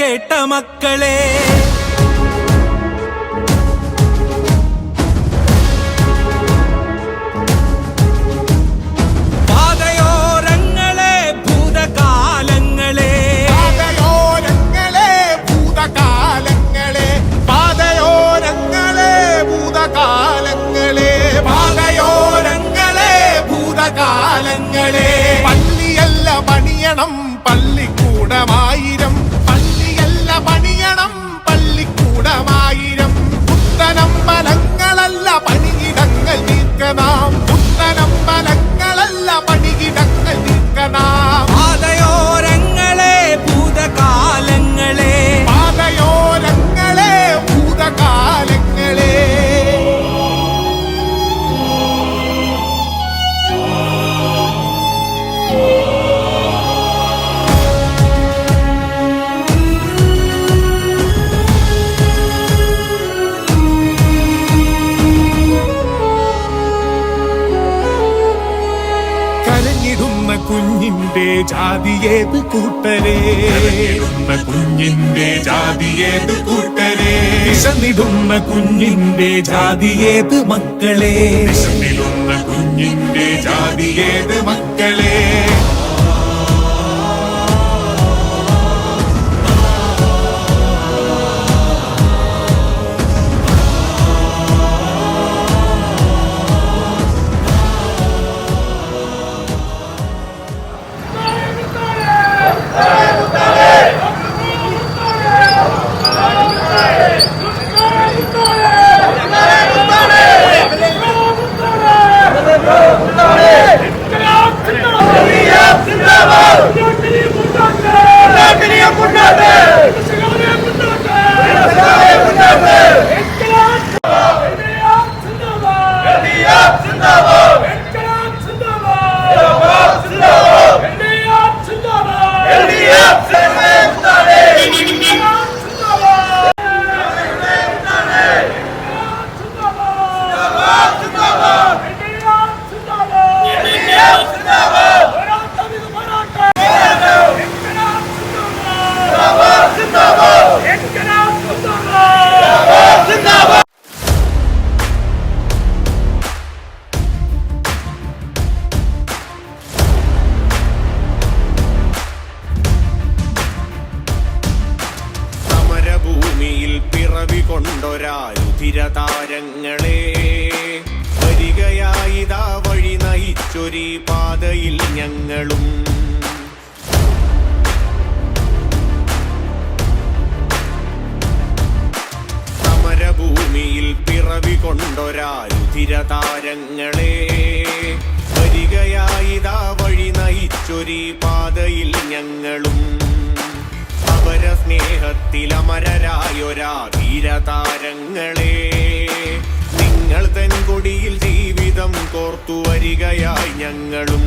കേട്ട മക്കളെ. പള്ളിയല്ല പണിയണം പള്ളിക്കൂടമായിരം, പള്ളിയല്ല പണിയണം പള്ളിക്കൂടമായിരം. പുത്തനമ്പലങ്ങളല്ല പണിയിടങ്ങൾ നീക്കനാം, പുത്തനമ്പലങ്ങളല്ല പണിയിടങ്ങൾ നീക്കനാം. പാതയോരങ്ങളെ ഭൂതകാലങ്ങളെ, പാതയോരങ്ങളെ ഭൂതകാലങ്ങളെ. കുഞ്ഞിന്റെ ജാതിയേത് കൂട്ടരെ, കുഞ്ഞിന്റെ ജാതിയേത് കൂട്ടരെ. വിശന്നിടുന്ന കുഞ്ഞിന്റെ ജാതിയേത് മക്കളെ, വിശന്നിടുന്ന കുഞ്ഞിന്റെ ജാതിയേത് മക്കളെ. രുധിരതാരങ്ങളെ വരികയായിതാ വഴി നയിച്ചൊരീ പാതയിൽ ഞങ്ങളും. സമരഭൂമിയിൽ പിറവി കൊണ്ടൊരാ രുധിരതാരങ്ങളെ വരികയായിതാ വഴി നയിച്ചൊരീ പാതയിൽ ഞങ്ങളും. അവര സ്നേഹത്തിലമരരായൊരാ ധീരതാരങ്ങളെ നിങ്ങൾ തൻ കൊടിയിൽ ജീവിതം കോർത്തു വരികയായി ഞങ്ങളും.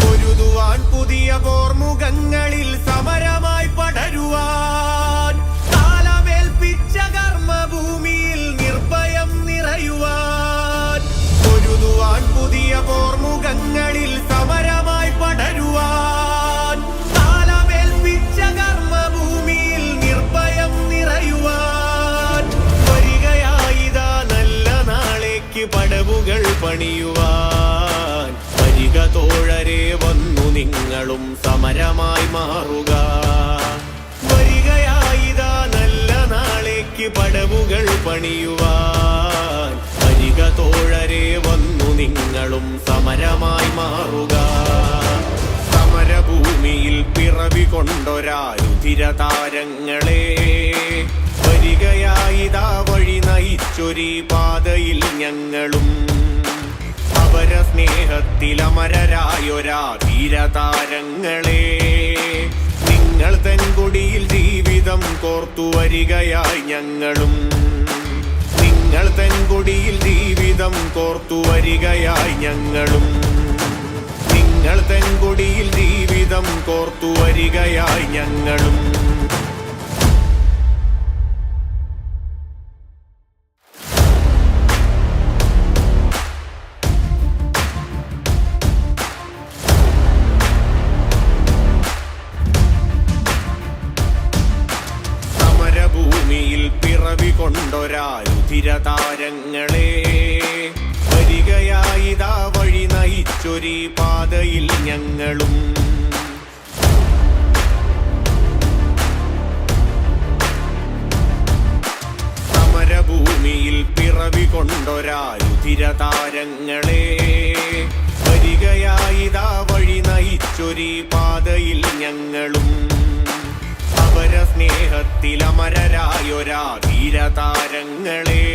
പൊരുതുവാൻ പുതിയ പോർമുഖങ്ങളിൽ സമരമായി പടരുവാൻ, ഭൂമിയിൽ നിർഭയം നിറയുവാൻ. പൊരുതുവാൻ പുതിയ പോർമുഖങ്ങളിൽ സമരമായി പടരുവാൻ, കാലമേൽപ്പിച്ച കർമ്മഭൂമിയിൽ നിർഭയം നിറയുവാൻ. വരികയായിതാ നല്ല നാളേക്ക് പടവുകൾ പണിയുവാൻ. വരിക തോഴരെ വന്നു നിങ്ങളും സമരമായി മാറുക. വരികയായിതാ നല്ല നാളേക്ക് പടവുകൾ പണിയുവാൻ. വരിക തോഴരെ വന്നു നിങ്ങളും സമരമായി മാറുക. സമരഭൂമിയിൽ പിറവി കൊണ്ടൊരാ രുധിരതാരങ്ങളെ വരികയായിതാ വഴി നയിച്ചൊരീ പാതയിൽ ഞങ്ങളും. അവര സ്നേഹത്തിലമരരായൊരാ ധീരതാരങ്ങളെ നിങ്ങൾ തൻ കൊടിയിൽ ജീവിതം കോർത്തു വരികയായി ഞങ്ങളും. നിങ്ങൾ തൻ കൊടിയിൽ ജീവിതം കോർത്തു വരികയായി ഞങ്ങളും. നിങ്ങൾ തൻ കൊടിയിൽ ജീവിതം കോർത്തു വരികയായി ഞങ്ങളും. കൊണ്ടൊരാ രുധിരതാരങ്ങളെ വരികയായിതാ വഴി നയിച്ചൊരീ പാതയിൽ ഞങ്ങളും സമരഭൂമിയിൽ പിറവി കൊണ്ടൊരാ രുധിരതാരങ്ങളെ വരികയായിതാ വഴി നയിച്ചൊരീ പാതയിൽ ഞങ്ങളും അവര സ്നേഹത്തിലമരരായൊരാ ധീരതാരങ്ങളെ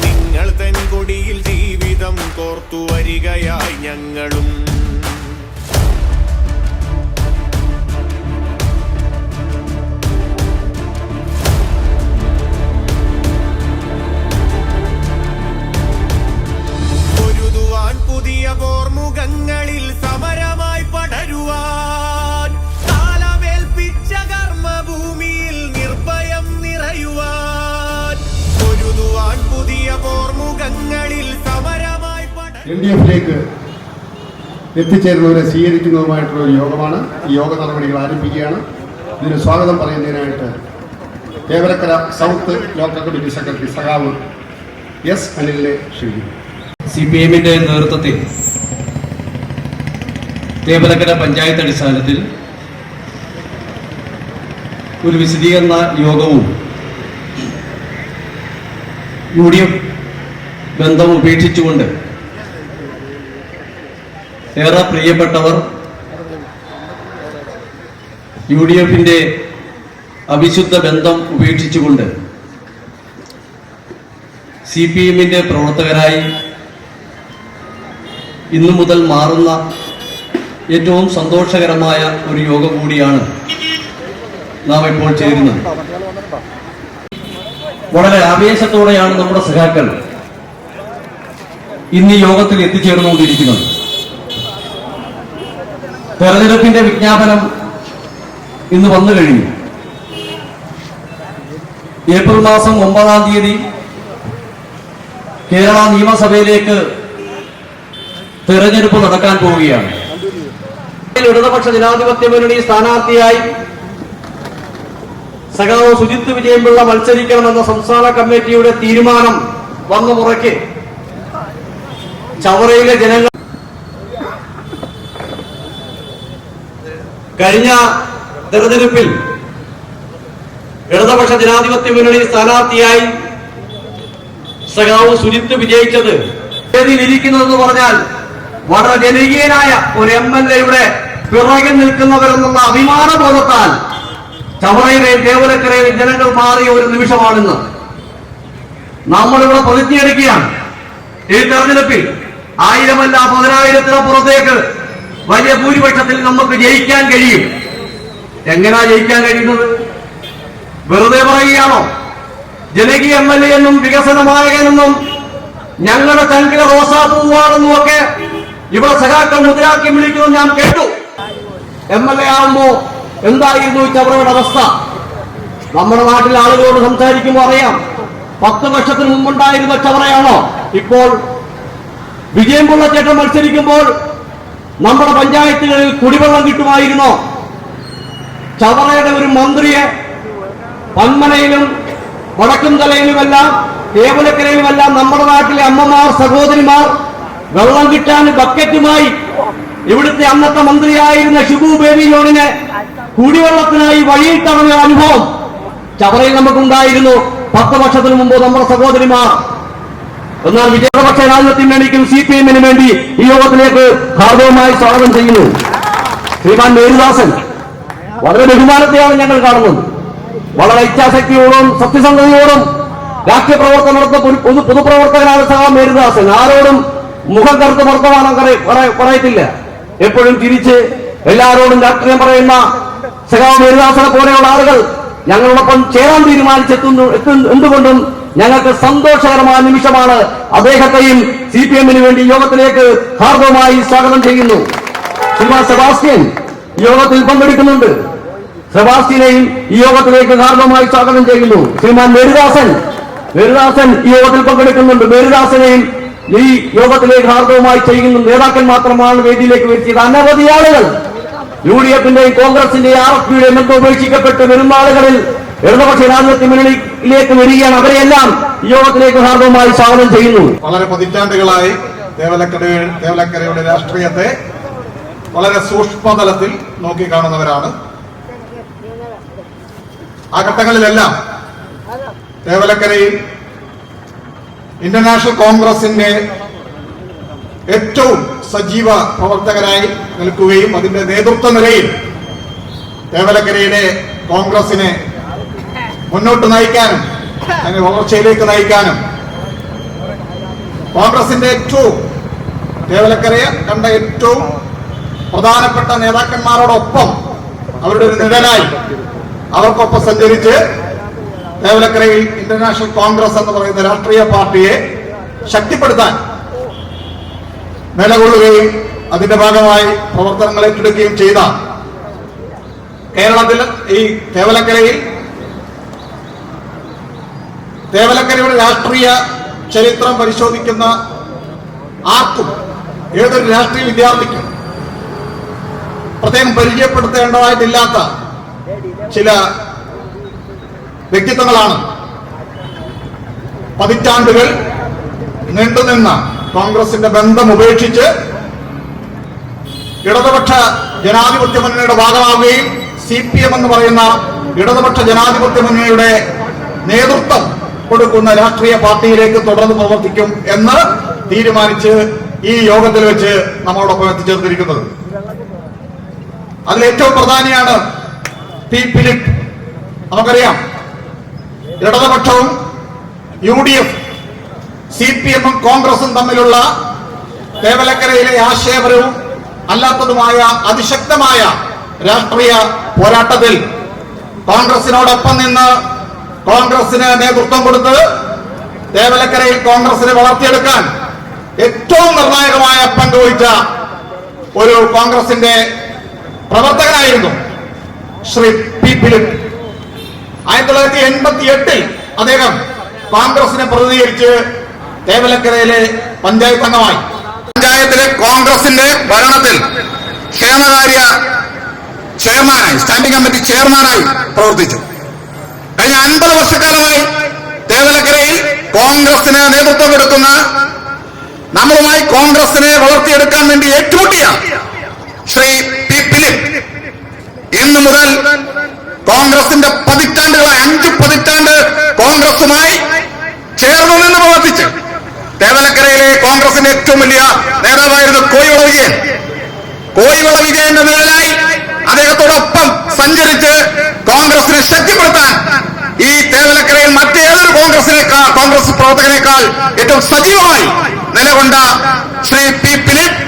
നിങ്ങൾ തൻ കൊടിയിൽ ജീവിതം കോർത്തു വരികയായി ഞങ്ങളും പൊരുതുവാൻ പുതിയ പോർമുഖങ്ങളിൽ സമരമായി പടരുവാൻ കാലമേൽപ്പിച്ച കർമ്മഭൂമിയിൽ നിർഭയം നിറയുവാൻ പൊരുതുവാൻ പുതിയ പോർമുഖങ്ങളിൽ സമരമായി LDF-ലേക്ക് എത്തിച്ചേരുന്നവരെ സ്വീകരിക്കുന്നതുമായിട്ടുള്ള ഒരു യോഗമാണ്. ഈ യോഗ നടപടികൾ ആരംഭിക്കുകയാണ്. ഇതിന് സ്വാഗതം പറയുന്നതിനായിട്ട് Thevalakkara south local committee secretary സഖാവ് എസ് അനിലിനെ ക്ഷണിക്കുന്നു. CPM-ന്റെ നേതൃത്വത്തിൽ തേവലക്കര പഞ്ചായത്ത് അടിസ്ഥാനത്തിൽ ഒരു വിശദീകരണ യോഗവും UDF ബന്ധം ഉപേക്ഷിച്ചുകൊണ്ട് ഏറെ പ്രിയപ്പെട്ടവർ UDF-ന്റെ അവിശുദ്ധ ബന്ധം ഉപേക്ഷിച്ചുകൊണ്ട് CPM-ന്റെ പ്രവർത്തകരായി ഇന്നു മുതൽ മാറുന്ന ഏറ്റവും സന്തോഷകരമായ ഒരു യോഗം കൂടിയാണ് നാം ഇപ്പോൾ ചേരുന്നത്. വളരെ ആവേശത്തോടെയാണ് നമ്മുടെ സഖാക്കൾ ഇന്ന് ഈ യോഗത്തിൽ എത്തിച്ചേർന്നുകൊണ്ടിരിക്കുന്നത്. തെരഞ്ഞെടുപ്പിന്റെ വിജ്ഞാപനം ഇന്ന് വന്നു കഴിഞ്ഞു. ഏപ്രിൽ മാസം 9-ാം തീയതി കേരള നിയമസഭയിലേക്ക് തെരഞ്ഞെടുപ്പ് നടക്കാൻ പോവുകയാണ്. ഇടതുപക്ഷ ജനാധിപത്യ മുന്നണി സ്ഥാനാർത്ഥിയായി സഖാവ് സുജിത്ത് വിജയൻപിള്ള മത്സരിക്കണമെന്ന സംസ്ഥാന കമ്മിറ്റിയുടെ തീരുമാനം വന്ന മുറയ്ക്ക് ചവറയിലെ ജനങ്ങൾ കഴിഞ്ഞ തെരഞ്ഞെടുപ്പിൽ ഇടതുപക്ഷ ജനാധിപത്യ മുന്നണി സ്ഥാനാർത്ഥിയായി സഖാവ് സുജിത്ത് വിജയിച്ചത് വേദിയിലിരിക്കുന്നതെന്ന് പറഞ്ഞാൽ വളരെ ജനകീയനായ ഒരു MLA-യുടെ പിറകിൽ നിൽക്കുന്നവരെന്നുള്ള അഭിമാനബോധത്താൽ ചവറയിലെയും തേവലക്കരയിലെയും ജനങ്ങൾ മാറിയ ഒരു നിമിഷമാണിന്ന്. നമ്മളിവിടെ പ്രതിജ്ഞയെടുക്കുകയാണ്. ഈ തെരഞ്ഞെടുപ്പിൽ 1000-അല്ല 10,000-ത്തിനപ്പുറത്തേക്ക് വലിയ ഭൂരിപക്ഷത്തിൽ നമുക്ക് ജയിക്കാൻ കഴിയും. എങ്ങനെയാ ജയിക്കാൻ കഴിയുന്നത്? വെറുതെ പറയുകയാണോ? ജനകീയ MLA എന്നും വികസന നായകനെന്നും ഞങ്ങളുടെ ചങ്കിലെ റോസാപ്പൂവാണെന്നും ഒക്കെ ഇവിടെ സഖാക്കൾ മുദ്രാക്കി വിളിക്കുന്നത് ഞാൻ കേട്ടു. MLA ആവുമ്പോ എന്തായിരുന്നു ചവറയുടെ അവസ്ഥ? നമ്മുടെ നാട്ടിലെ ആളുകളോട് സംസാരിക്കുമ്പോൾ അറിയാം. 10 വർഷത്തിന് മുമ്പുണ്ടായിരുന്ന ചവറയാണോ ഇപ്പോൾ? വിജയൻപിള്ള ചേട്ടൻ മത്സരിക്കുമ്പോൾ നമ്മുടെ പഞ്ചായത്തുകളിൽ കുടിവെള്ളം കിട്ടുമായിരുന്നോ? ചവറയുടെ ഒരു മന്ത്രിയെ പന്മനയിലും വടക്കുംതലയിലുമെല്ലാം തേവലക്കരയിലുമെല്ലാം നമ്മുടെ നാട്ടിലെ അമ്മമാർ സഹോദരിമാർ വെള്ളം കിട്ടാൻ ബക്കറ്റുമായി ഇവിടുത്തെ അന്നത്തെ മന്ത്രിയായിരുന്ന ഷിബു ബേബി ജോണിനെ കുടിവെള്ളത്തിനായി വഴിയിൽ തടഞ്ഞ അനുഭവം ചവറയിൽ നമുക്കുണ്ടായിരുന്നു 10 വർഷത്തിന് മുമ്പ് നമ്മുടെ സഹോദരിമാർ. എന്നാൽ വിജയപക്ഷ ജനാധിപത്യ മുന്നണിക്കും CPM-നും വേണ്ടി ഈ യോഗത്തിലേക്ക് ഹാർദവമായി സ്വാഗതം ചെയ്യുന്നു ശ്രീമാൻ മേരുദാസൻ. വളരെ ബഹുമാനത്തെയാണ് ഞങ്ങൾ കാണുന്നത്. വളരെ ഇച്ഛാശക്തിയോടും സത്യസന്ധതയോടും രാഷ്ട്രീയ പ്രവർത്തനം നടത്തുന്ന പൊതുപ്രവർത്തകനാണ് സഖാവ് മേരുദാസൻ. ആരോടും മുഖം കറുത്ത് വർത്തമാനം പറയത്തില്ല. എപ്പോഴും തിരിച്ച് എല്ലാവരോടും രാഷ്ട്രീയം പറയുന്ന സഖാവ് മേരുദാസനെ പോലെയുള്ള ആളുകൾ ഞങ്ങളോടൊപ്പം ചേരാൻ തീരുമാനിച്ചെത്തുന്നു. എന്തുകൊണ്ടും ഞങ്ങൾക്ക് സന്തോഷകരമായ നിമിഷമാണ്. അദ്ദേഹത്തെയും CPM-ന് വേണ്ടി യോഗത്തിലേക്ക് ഹാർദവമായി സ്വാഗതം ചെയ്യുന്നു. ശ്രീമാൻ സെബാസ്റ്റ്യൻ യോഗത്തിൽ പങ്കെടുക്കുന്നുണ്ട്. സെബാസ്റ്റ്യനെയും ഈ യോഗത്തിലേക്ക് ഹാർദവമായി സ്വാഗതം ചെയ്യുന്നു. ശ്രീമാൻ മേരുദാസൻ ഈ യോഗത്തിൽ പങ്കെടുക്കുന്നുണ്ട്. മേരുദാസനെയും ഈ യോഗത്തിലേക്ക് ഹാർദവമായി ചെയ്യുന്ന നേതാക്കൾ മാത്രമാണ് വേദിയിലേക്ക് വരുത്തിയത്. അനവധി ആളുകൾ UDF-ന്റെയും കോൺഗ്രസിന്റെയും RFP-യുടെയും ബന്ധം ഉപേക്ഷിക്കപ്പെട്ട് വരുന്ന ആളുകളിൽ ഇടതുപക്ഷ ജനാധിപത്യ മുന്നണിയിലേക്ക് വരികയാണ്. അവരെയെല്ലാം ഈ യോഗത്തിലേക്ക് ഹാർദവമായി സ്വാഗതം ചെയ്യുന്നു. വളരെ പതിറ്റാണ്ടുകളായി തേവലക്കരയുടെ രാഷ്ട്രീയത്തെ വളരെ സൂക്ഷ്മതലത്തിൽ നോക്കിക്കാണുന്നവരാണ്. ആ ഘട്ടങ്ങളിലെല്ലാം തേവലക്കരയിൽ ഇന്റർനാഷണൽ കോൺഗ്രസിന്റെ ഏറ്റവും സജീവ പ്രവർത്തകരായി നിൽക്കുകയും അതിന്റെ നേതൃത്വ നിലയിൽ തേവലക്കരയിലെ കോൺഗ്രസിനെ മുന്നോട്ട് നയിക്കാനും അതിനെ വളർച്ചയിലേക്ക് നയിക്കാനും കോൺഗ്രസിന്റെ തേവലക്കരയെ കണ്ട ഏറ്റവും പ്രധാനപ്പെട്ട നേതാക്കന്മാരോടൊപ്പം അവരുടെ ഒരു നിഴലായി അവർക്കൊപ്പം സഞ്ചരിച്ച് തേവലക്കരയിൽ ഇന്റർനാഷണൽ കോൺഗ്രസ് എന്ന് പറയുന്ന രാഷ്ട്രീയ പാർട്ടിയെ ശക്തിപ്പെടുത്താൻ നിലകൊള്ളുകയും അതിന്റെ ഭാഗമായി പ്രവർത്തനങ്ങൾ ഏറ്റെടുക്കുകയും ചെയ്ത കേരളത്തിൽ ഈ തേവലക്കരയുടെ രാഷ്ട്രീയ ചരിത്രം പരിശോധിക്കുന്ന ആർക്കും ഏതൊരു രാഷ്ട്രീയ വിദ്യാർത്ഥിക്കും പ്രത്യേകം പരിചയപ്പെടുത്തേണ്ടതായിട്ടില്ലാത്ത ചില വ്യക്തിത്വങ്ങളാണ് പതിറ്റാണ്ടുകൾ നീണ്ടുനിന്ന കോൺഗ്രസിന്റെ ബന്ധം ഉപേക്ഷിച്ച് ഇടതുപക്ഷ ജനാധിപത്യ മുന്നണിയുടെ ഭാഗമാവുകയും CPM എന്ന് പറയുന്ന ഇടതുപക്ഷ ജനാധിപത്യ മുന്നണിയുടെ നേതൃത്വം കൊടുക്കുന്ന രാഷ്ട്രീയ പാർട്ടിയിലേക്ക് തുടർന്ന് പ്രവർത്തിക്കും എന്ന് തീരുമാനിച്ച് ഈ യോഗത്തിൽ വെച്ച് നമ്മളോടൊപ്പം എത്തിച്ചേർന്നിരിക്കുന്നത്. അതിലേറ്റവും പ്രധാനിയാണ് പി. ഫിലിപ്പ്. നമുക്കറിയാം, ഇടതുപക്ഷവും UDF CPM-ഉം കോൺഗ്രസും തമ്മിലുള്ള തേവലക്കരയിലെ ആശയപരവും അല്ലാത്തതുമായ അതിശക്തമായ രാഷ്ട്രീയ പോരാട്ടത്തിൽ കോൺഗ്രസിനോടൊപ്പം നിന്ന് കോൺഗ്രസിന് നേതൃത്വം കൊടുത്ത് തേവലക്കരയിൽ കോൺഗ്രസിനെ വളർത്തിയെടുക്കാൻ ഏറ്റവും നിർണായകമായ പങ്ക് വഹിച്ച ഒരു കോൺഗ്രസിന്റെ പ്രവർത്തകനായിരുന്നു ശ്രീ പി. ഫിലിപ്പ്. 1988 അദ്ദേഹം കോൺഗ്രസിനെ പ്രതിനിധീകരിച്ച് തേവലക്കരയിലെ പഞ്ചായത്ത് അംഗമായി. പഞ്ചായത്തിലെ കോൺഗ്രസിന്റെ ഭരണത്തിൽ ക്ഷേമകാര്യ ചെയർമാനായി, സ്റ്റാൻഡിംഗ് കമ്മിറ്റി ചെയർമാനായി പ്രവർത്തിച്ചു. കഴിഞ്ഞ 50 വർഷക്കാലമായി തേവലക്കരയിൽ കോൺഗ്രസിന് നേതൃത്വം കൊടുക്കുന്ന, നമ്മളുമായി കോൺഗ്രസിനെ വളർത്തിയെടുക്കാൻ വേണ്ടി ഏറ്റുമുട്ടിയ ശ്രീ പി. ഫിലിപ്പ് ഇന്നു മുതൽ കോൺഗ്രസിന്റെ പതിറ്റാണ്ടുകളായി 5 പതിറ്റാണ്ട് കോൺഗ്രസുമായി ചേർന്നു നിന്ന് പ്രവർത്തിച്ച് തേവലക്കരയിലെ കോൺഗ്രസിന്റെ ഏറ്റവും വലിയ നേതാവായിരുന്നു കോയിവിള വിജയന്റെ നിഴലായി അദ്ദേഹത്തോടൊപ്പം സഞ്ചരിച്ച് കോൺഗ്രസിനെ ശക്തിപ്പെടുത്താൻ ഈ തേവലക്കരയിൽ മറ്റേതൊരു കോൺഗ്രസ് പ്രവർത്തകനേക്കാൾ ഏറ്റവും സജീവമായി നിലകൊണ്ട ശ്രീ പി. ഫിലിപ്പ്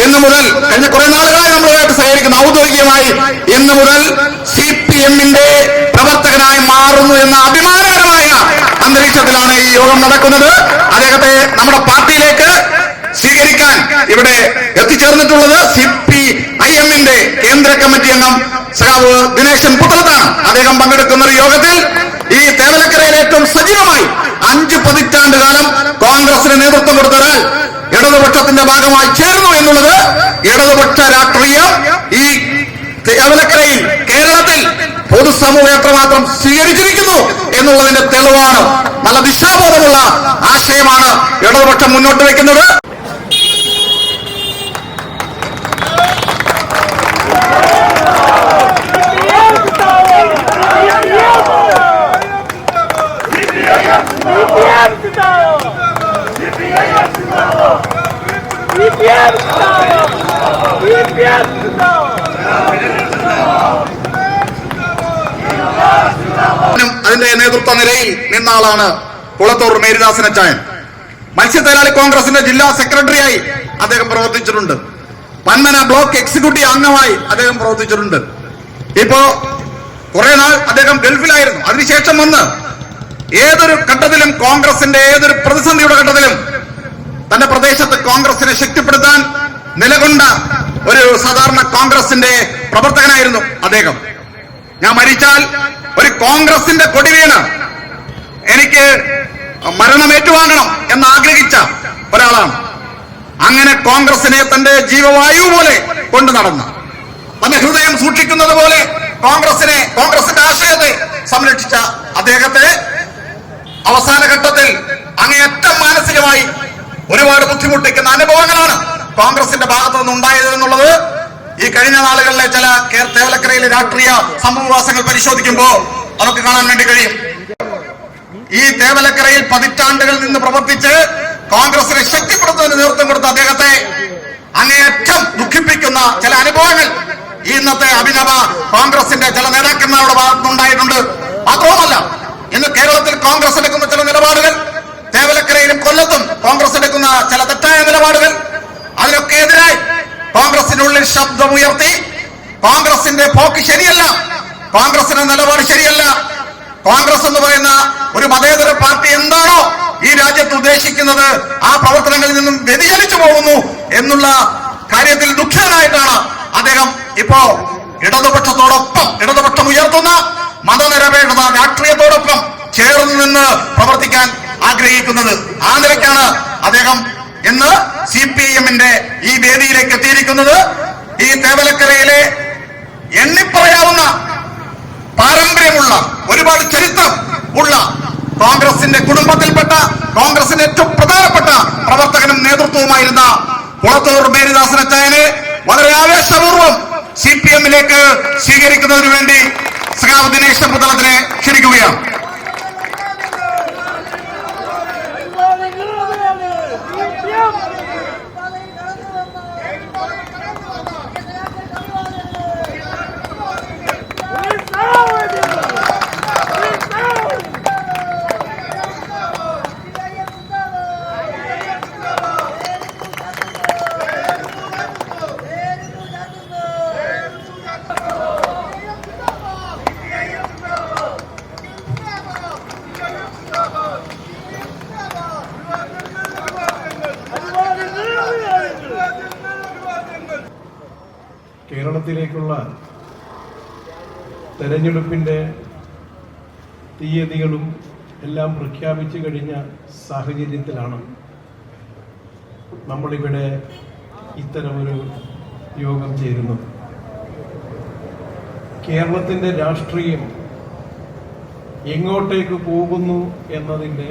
ഇന്നു മുതൽ കഴിഞ്ഞ കുറെ നാളുകളായി നമ്മളുമായിട്ട് സഹകരിക്കുന്ന ഔദ്യോഗികമായി ഇന്നു മുതൽ CPM-ന്റെ പ്രവർത്തകനായി മാറുന്നു എന്ന അഭിമാനകരമായ അന്തരീക്ഷത്തിലാണ് ഈ യോഗം നടക്കുന്നത്. അദ്ദേഹത്തെ നമ്മുടെ പാർട്ടിയിലേക്ക് സ്വീകരിക്കാൻ ഇവിടെ എത്തിച്ചേർന്നിട്ടുള്ളത് CPIM-ന്റെ കേന്ദ്ര കമ്മിറ്റി അംഗം സഖാവ് ദിനേശൻ പുത്രത്താണ്. അദ്ദേഹം പങ്കെടുക്കുന്ന ഒരു യോഗത്തിൽ ഈ തേവലക്കരയിൽ ഏറ്റവും സജീവമായി 5 പതിറ്റാണ്ടുകാലം കോൺഗ്രസിന് നേതൃത്വം കൊടുത്തതിനാൽ ഇടതുപക്ഷത്തിന്റെ ഭാഗമായി ചേർന്നു എന്നുള്ളത് ഇടതുപക്ഷ രാഷ്ട്രീയം ഈ തേവലക്കരയിൽ കേരളത്തിൽ പൊതുസമൂഹം എത്രമാത്രം സ്വീകരിച്ചിരിക്കുന്നു എന്നുള്ളതിന്റെ തെളിവാണ്. നല്ല ദിശാബോധമുള്ള ആശയമാണ് ഇടതുപക്ഷം മുന്നോട്ട് വയ്ക്കുന്നത്. അതിന്റെ നേതൃത്വ നിലയിൽ നിന്ന ആളാണ് കുളത്തൂർ മേരിദാസനച്ചായൻ. മത്സ്യത്തൊഴിലാളി കോൺഗ്രസിന്റെ ജില്ലാ സെക്രട്ടറിയായി അദ്ദേഹം പ്രവർത്തിച്ചിട്ടുണ്ട്. പന്മന ബ്ലോക്ക് എക്സിക്യൂട്ടീവ് അംഗമായി അദ്ദേഹം പ്രവർത്തിച്ചിട്ടുണ്ട്. ഇപ്പോ കുറെ നാൾ അദ്ദേഹം ഗൾഫിലായിരുന്നു. അതിനുശേഷം വന്ന് ഏതൊരു ഘട്ടത്തിലും കോൺഗ്രസിന്റെ ഏതൊരു പ്രതിസന്ധിയുടെ ഘട്ടത്തിലും തന്റെ പ്രദേശത്ത് കോൺഗ്രസിനെ ശക്തിപ്പെടുത്താൻ നിലകൊണ്ട ഒരു സാധാരണ കോൺഗ്രസിന്റെ പ്രവർത്തകനായിരുന്നു അദ്ദേഹം. ഞാൻ മരിച്ചാൽ ഒരു കോൺഗ്രസിന്റെ കൊടി വീണ് എനിക്ക് മരണം ഏറ്റുവാങ്ങണം എന്ന് ആഗ്രഹിച്ച ഒരാളാണ്. അങ്ങനെ കോൺഗ്രസിനെ തന്റെ ജീവവായു പോലെ കൊണ്ടു നടന്ന, തന്റെ ഹൃദയം സൂക്ഷിക്കുന്നത് പോലെ കോൺഗ്രസിന്റെ ആശയത്തെ സംരക്ഷിച്ച അദ്ദേഹത്തെ അവസാന ഘട്ടത്തിൽ അങ്ങേയറ്റം മാനസികമായി ഒരുപാട് ബുദ്ധിമുട്ടിക്കുന്ന അനുഭവങ്ങളാണ് കോൺഗ്രസിന്റെ ഭാഗത്തു നിന്നുണ്ടായത് എന്നുള്ളത് ഈ കഴിഞ്ഞ നാളുകളിലെ ചില തേവലക്കരയിലെ രാഷ്ട്രീയ സംഭവവാസങ്ങൾ പരിശോധിക്കുമ്പോൾ നമുക്ക് കാണാൻ വേണ്ടി കഴിയും. ഈ തേവലക്കരയിൽ പതിറ്റാണ്ടുകളിൽ നിന്ന് പ്രവർത്തിച്ച് കോൺഗ്രസിനെ ശക്തിപ്പെടുത്തുന്നതിന് നേതൃത്വം കൊടുത്ത അദ്ദേഹത്തെ അങ്ങേയറ്റം ദുഃഖിപ്പിക്കുന്ന ചില അനുഭവങ്ങൾ ഇന്നത്തെ അഭിനവ കോൺഗ്രസിന്റെ ചില നേതാക്കന്മാരുടെ ഭാഗത്തുനിന്നുണ്ടായിട്ടുണ്ട്. മാത്രവുമല്ല, ഇന്ന് കേരളത്തിൽ കോൺഗ്രസ് എടുക്കുന്ന ചില നിലപാടുകൾ, തേവലക്കരയിലും കൊല്ലത്തും കോൺഗ്രസ് എടുക്കുന്ന ചില തെറ്റായ നിലപാടുകൾ, അതിനൊക്കെ എതിരായി കോൺഗ്രസിനുള്ളിൽ ശബ്ദമുയർത്തി കോൺഗ്രസിന്റെ പോക്ക് ശരിയല്ല, കോൺഗ്രസിന്റെ നിലപാട് ശരിയല്ല, കോൺഗ്രസ് എന്ന് പറയുന്ന ഒരു മതേതര പാർട്ടി എന്താണോ ഈ രാജ്യത്ത് ഉദ്ദേശിക്കുന്നത് ആ പ്രവർത്തനങ്ങളിൽ നിന്നും വ്യതിചലിച്ചു പോകുന്നു എന്നുള്ള കാര്യത്തിൽ ദുഃഖിതനായിട്ടാണ് അദ്ദേഹം ഇപ്പോ ഇടതുപക്ഷം ഉയർത്തുന്ന മതനിരപേക്ഷത രാഷ്ട്രീയത്തോടൊപ്പം ചേർന്ന് നിന്ന് പ്രവർത്തിക്കാൻ ആഗ്രഹിക്കുന്നത്. ആ നിലയ്ക്കാണ് അദ്ദേഹം ഇന്ന് CPIM-ന്റെ ഈ വേദിയിലേക്ക് എത്തിയിരിക്കുന്നത്. ഈ തേവലക്കരയിലെ എണ്ണിപ്പറയാവുന്ന പാരമ്പര്യമുള്ള ഒരുപാട് ചരിത്രം ഉള്ള കോൺഗ്രസിന്റെ കുടുംബത്തിൽപ്പെട്ട കോൺഗ്രസിന്റെ ഏറ്റവും പ്രധാനപ്പെട്ട പ്രവർത്തകനും നേതൃത്വവുമായിരുന്ന കുളത്തൂർ മേരിദാസനച്ചായനെ വളരെ ആവേശപൂർവ്വം CPM-ലേക്ക് സ്വീകരിക്കുന്നതിന് വേണ്ടി സഖാവ് ദിനേശ് പുതളത്തിനെ ക്ഷണിക്കുകയാണ്. കേരളത്തിലേക്കുള്ള തെരഞ്ഞെടുപ്പിൻ്റെ തീയതികളും എല്ലാം പ്രഖ്യാപിച്ചു കഴിഞ്ഞ സാഹചര്യത്തിലാണ് നമ്മളിവിടെ ഇത്തരമൊരു യോഗം ചേരുന്നത്. കേരളത്തിൻ്റെ രാഷ്ട്രീയം എങ്ങോട്ടേക്ക് പോകുന്നു എന്നതിൻ്റെ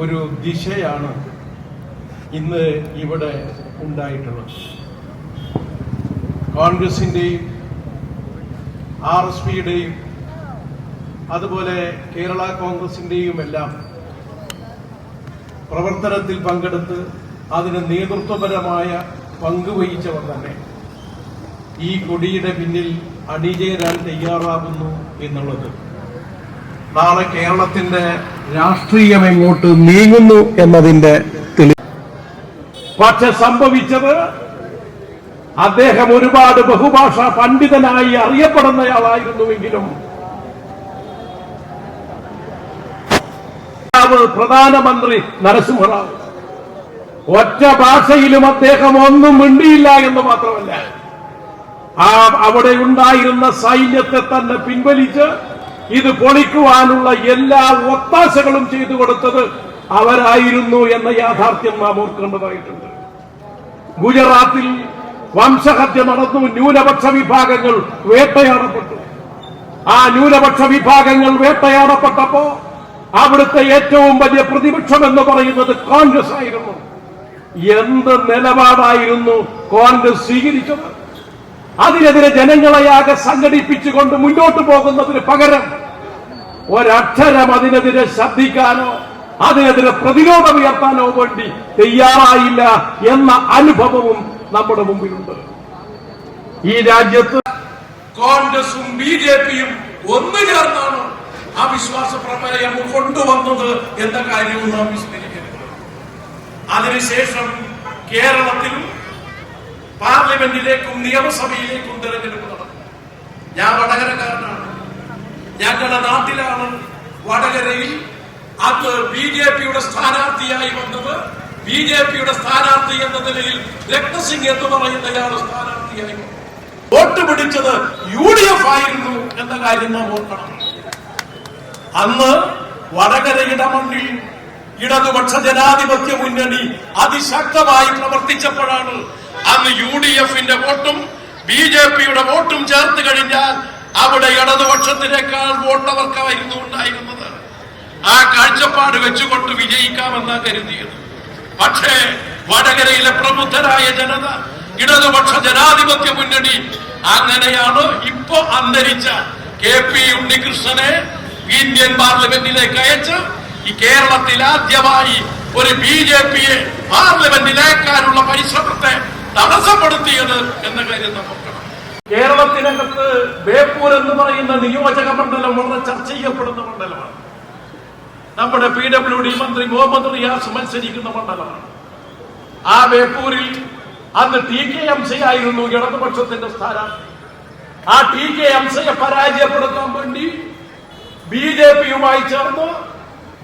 ഒരു ദിശയാണ് ഇന്ന് ഇവിടെ ഉണ്ടായിട്ടുള്ളത്. കോൺഗ്രസിൻ്റെയും RSPയുടെയും അതുപോലെ കേരള കോൺഗ്രസിൻ്റെയും എല്ലാം പ്രവർത്തനത്തിൽ പങ്കെടുത്ത് അതിന് നേതൃത്വപരമായ പങ്കുവഹിച്ചവർ തന്നെ ഈ കൊടിയുടെ പിന്നിൽ അണിചേരാൻ തയ്യാറാകുന്നു എന്നുള്ളത് നാളെ കേരളത്തിന്റെ രാഷ്ട്രീയം എങ്ങോട്ട് നീങ്ങുന്നു എന്നതിന്റെ തെളിവ്. പക്ഷെ സംഭവിച്ചത്, അദ്ദേഹം ഒരുപാട് ബഹുഭാഷാ പണ്ഡിതനായി അറിയപ്പെടുന്നയാളായിരുന്നുവെങ്കിലും പ്രധാനമന്ത്രി നരസിംഹറാവു ഒറ്റ ഭാഷയിലും അദ്ദേഹം ഒന്നും മിണ്ടിയില്ല എന്ന് മാത്രമല്ല, അവിടെ ഉണ്ടായിരുന്ന സൈന്യത്തെ തന്നെ പിൻവലിച്ച് ഇത് പൊളിക്കുവാനുള്ള എല്ലാ ഒത്താശകളും ചെയ്തു കൊടുത്തത് അവരായിരുന്നു എന്ന യാഥാർത്ഥ്യം നാം ഓർക്കേണ്ടതായിട്ടുണ്ട്. ഗുജറാത്തിൽ വംശഹത്യ നടന്നു, ന്യൂനപക്ഷ വിഭാഗങ്ങൾ വേട്ടയാടപ്പെട്ടു. ആ ന്യൂനപക്ഷ വിഭാഗങ്ങൾ വേട്ടയാടപ്പെട്ടപ്പോ അവിടുത്തെ ഏറ്റവും വലിയ പ്രതിപക്ഷം എന്ന് പറയുന്നത് കോൺഗ്രസ് ആയിരുന്നു. എന്ത് നിലപാടായിരുന്നു കോൺഗ്രസ് സ്വീകരിച്ചത്? അതിനെതിരെ ജനങ്ങളെയാകെ സംഘടിപ്പിച്ചുകൊണ്ട് മുന്നോട്ട് പോകുന്നതിന് പകരം ഒരക്ഷരം അതിനെതിരെ ശബ്ദിക്കാനോ അതിനെതിരെ പ്രതിരോധം ഉയർത്താനോ വേണ്ടി തയ്യാറായില്ല എന്ന അനുഭവവും നമ്മുടെ മുമ്പിലുണ്ട്. ഈ രാജ്യത്ത് കോൺഗ്രസും BJPയും ഒന്നു ചേർന്നാണ് അവിശ്വാസ പ്രമേയം കൊണ്ടുവന്നത് എന്ന കാര്യവും നാം വിസ്മരിക്കരുത്. അതിനുശേഷം കേരളത്തിലും പാർലമെന്റിലേക്കും നിയമസഭയിലേക്കും തെരഞ്ഞെടുപ്പ് നടന്നു. ഞാൻ വടകരക്കാരനാണ്, ഞങ്ങളുടെ നാട്ടിലാണ് വടകരയിൽ അന്ന് BJPയുടെ സ്ഥാനാർത്ഥിയായി വന്നത്. BJPയുടെ സ്ഥാനാർത്ഥി എന്ന നിലയിൽ രത്നസിംഗ് എന്ന് പറയുന്നയാൾ സ്ഥാനാർത്ഥിയായി വോട്ട് പിടിച്ചത് UDF ആയിരുന്നു എന്ന കാര്യം നാം ഓർക്കണം. അന്ന് വടകരയുടെ മണ്ണിൽ ഇടതുപക്ഷ ജനാധിപത്യ മുന്നണി അതിശക്തമായി പ്രവർത്തിച്ചപ്പോഴാണ് അന്ന് UDFന്റെ വോട്ടും BJPയുടെ വോട്ടും ചേർത്ത് കഴിഞ്ഞാൽ അവിടെ ഇടതുപക്ഷത്തിനേക്കാൾ വോട്ടവർക്കായിരുന്നു ഉണ്ടായിരുന്നത്. ആ കാഴ്ചപ്പാട് വെച്ചുകൊണ്ട് വിജയിക്കാമെന്നാ കരുതിയത്. പക്ഷേ വടകരയിലെ പ്രബുദ്ധരായ ജനത, ഇടതുപക്ഷ ജനാധിപത്യ മുന്നണി, അങ്ങനെയാണ് ഇപ്പോ അന്തരിച്ച KP ഉണ്ണികൃഷ്ണനെ ഇന്ത്യൻ പാർലമെന്റിലേക്ക് അയച്ച് ഈ കേരളത്തിൽ ആദ്യമായി ഒരു BJPയെ പാർലമെന്റിലേക്കാനുള്ള പരിശ്രമത്തെ തടസ്സപ്പെടുത്തിയത് എന്ന കാര്യം നോക്കണം. കേരളത്തിനകത്ത് ബേപ്പൂർ എന്ന് പറയുന്ന നിയോജക മണ്ഡലം വളരെ ചർച്ച ചെയ്യപ്പെടുന്ന മണ്ഡലമാണ്. നമ്മുടെ PWD മന്ത്രി മുഹമ്മദ് റിയാസ് മത്സരിക്കുന്ന മണ്ഡലമാണ്. ആ ബേപ്പൂരിൽ അന്ന് TK ഹംസയായിരുന്നു ഇടതുപക്ഷത്തിന്റെ സ്ഥാനാർത്ഥി. ആ TK ഹംസയെ പരാജയപ്പെടുത്താൻ വേണ്ടി BJPയുമായി ചേർന്ന്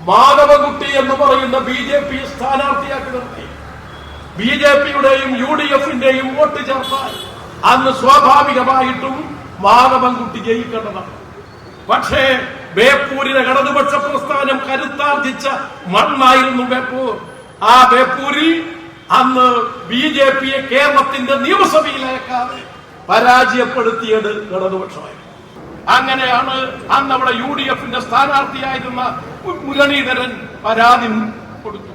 മാധവകുട്ടി എന്ന് പറയുന്ന BJP സ്ഥാനാർത്ഥിയാക്കി നിർത്തി. BJPയുടെയും UDFന്റെയും വോട്ട് ചേർത്താൽ അന്ന് സ്വാഭാവികമായിട്ടും മാധവൻകുട്ടി ജയിക്കേണ്ടതാണ്. പക്ഷേ ബേപ്പൂരിലെ ഇടതുപക്ഷ പ്രസ്ഥാനം കരുത്താർജിച്ച മണ്ണായിരുന്നു ബേപ്പൂർ. ആ ബേപ്പൂരിൽ അന്ന് BJPയെ കേരളത്തിന്റെ നിയമസഭയിലേക്കാതെ പരാജയപ്പെടുത്തിയത് ഇടതുപക്ഷമായിരുന്നു. അങ്ങനെയാണ് അന്ന് അവിടെ UDFന്റെ സ്ഥാനാർത്ഥിയായിരുന്ന മുരളീധരൻ പരാതി കൊടുത്തു.